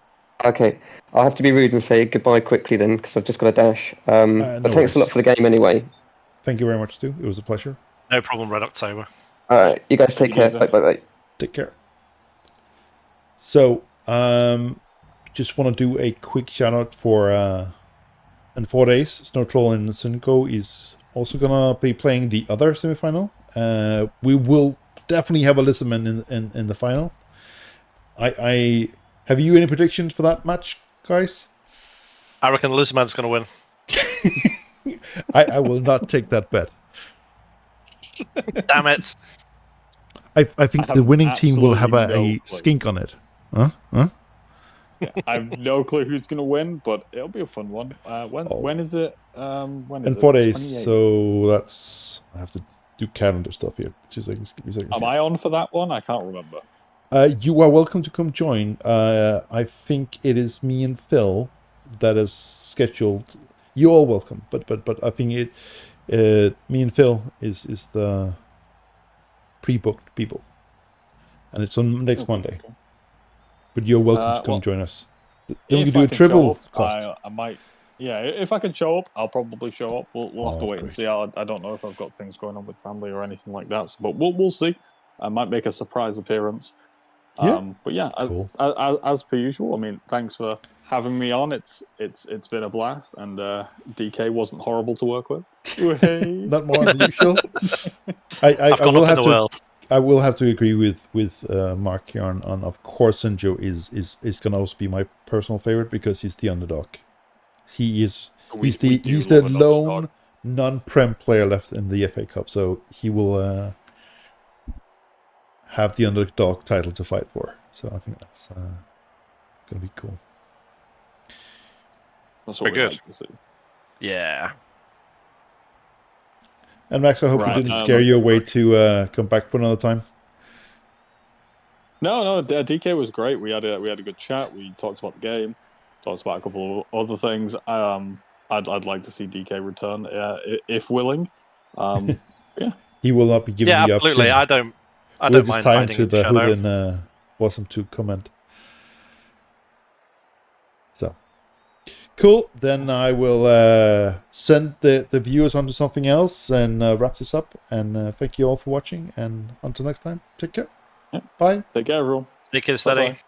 Speaker 6: Okay, I'll have to be rude and say goodbye quickly then, because I've just got to dash. But thanks a lot for the game anyway.
Speaker 5: Thank you very much, Stu. It was a pleasure.
Speaker 2: No problem, Red October.
Speaker 6: All right, you guys take care. Bye.
Speaker 5: Take care. So, just want to do a quick shout out for in 4 days, Snow Troll and Synco is also gonna be playing the other semifinal. We will definitely have a Lizardman in the final. I have you any predictions for that match, guys?
Speaker 2: I reckon Lizardman's going to win.
Speaker 5: I will not take that bet.
Speaker 2: Damn it!
Speaker 5: I think the winning team will have a skink on it. Huh?
Speaker 1: Yeah, I have no clue who's going to win, but it'll be a fun one. When is it? When is
Speaker 5: in 4 days,
Speaker 1: 28?
Speaker 5: so that's, I have to do calendar stuff here. 2 seconds, give me a second.
Speaker 1: Am I on for that one? I can't remember.
Speaker 5: You are welcome to come join. I think it is me and Phil that is scheduled. You're all welcome, but I think me and Phil is the pre-booked people, and it's on next Monday. Okay. But you're welcome to come join us. Then we can do a triple cost.
Speaker 1: I might. Yeah, if I can show up, I'll probably show up. We'll have to wait and see. I don't know if I've got things going on with family or anything like that. So, but we'll see. I might make a surprise appearance. But yeah, cool. as per usual. I mean, thanks for having me on. It's been a blast, and DK wasn't horrible to work with.
Speaker 5: Not more than usual. I will have to agree with Mark here on of course, Sinjo is gonna also be my personal favorite because he's the underdog. He's the lone non-prem player left in the FA Cup, so he will have the underdog title to fight for. So I think that's gonna be cool.
Speaker 1: That's what we'd like to see.
Speaker 2: Yeah.
Speaker 5: And Max, I hope we didn't scare you away to come back for another time.
Speaker 1: No, DK was great. We had a good chat. We talked about the game, talked about a couple of other things. I'd like to see DK return, if willing. Yeah.
Speaker 5: he will not be given
Speaker 2: Yeah,
Speaker 5: the
Speaker 2: absolutely.
Speaker 5: option.
Speaker 2: I
Speaker 5: We'll
Speaker 2: don't
Speaker 5: just
Speaker 2: mind
Speaker 5: time
Speaker 2: hiding
Speaker 5: to
Speaker 2: in
Speaker 5: the
Speaker 2: shadow.
Speaker 5: Hulin Wasm to comment. So cool. Then I will send the viewers onto something else and wrap this up. And thank you all for watching. And until next time, take care.
Speaker 1: Yeah.
Speaker 5: Bye.
Speaker 1: Take care, everyone.
Speaker 2: Take it steady.
Speaker 1: Bye-bye.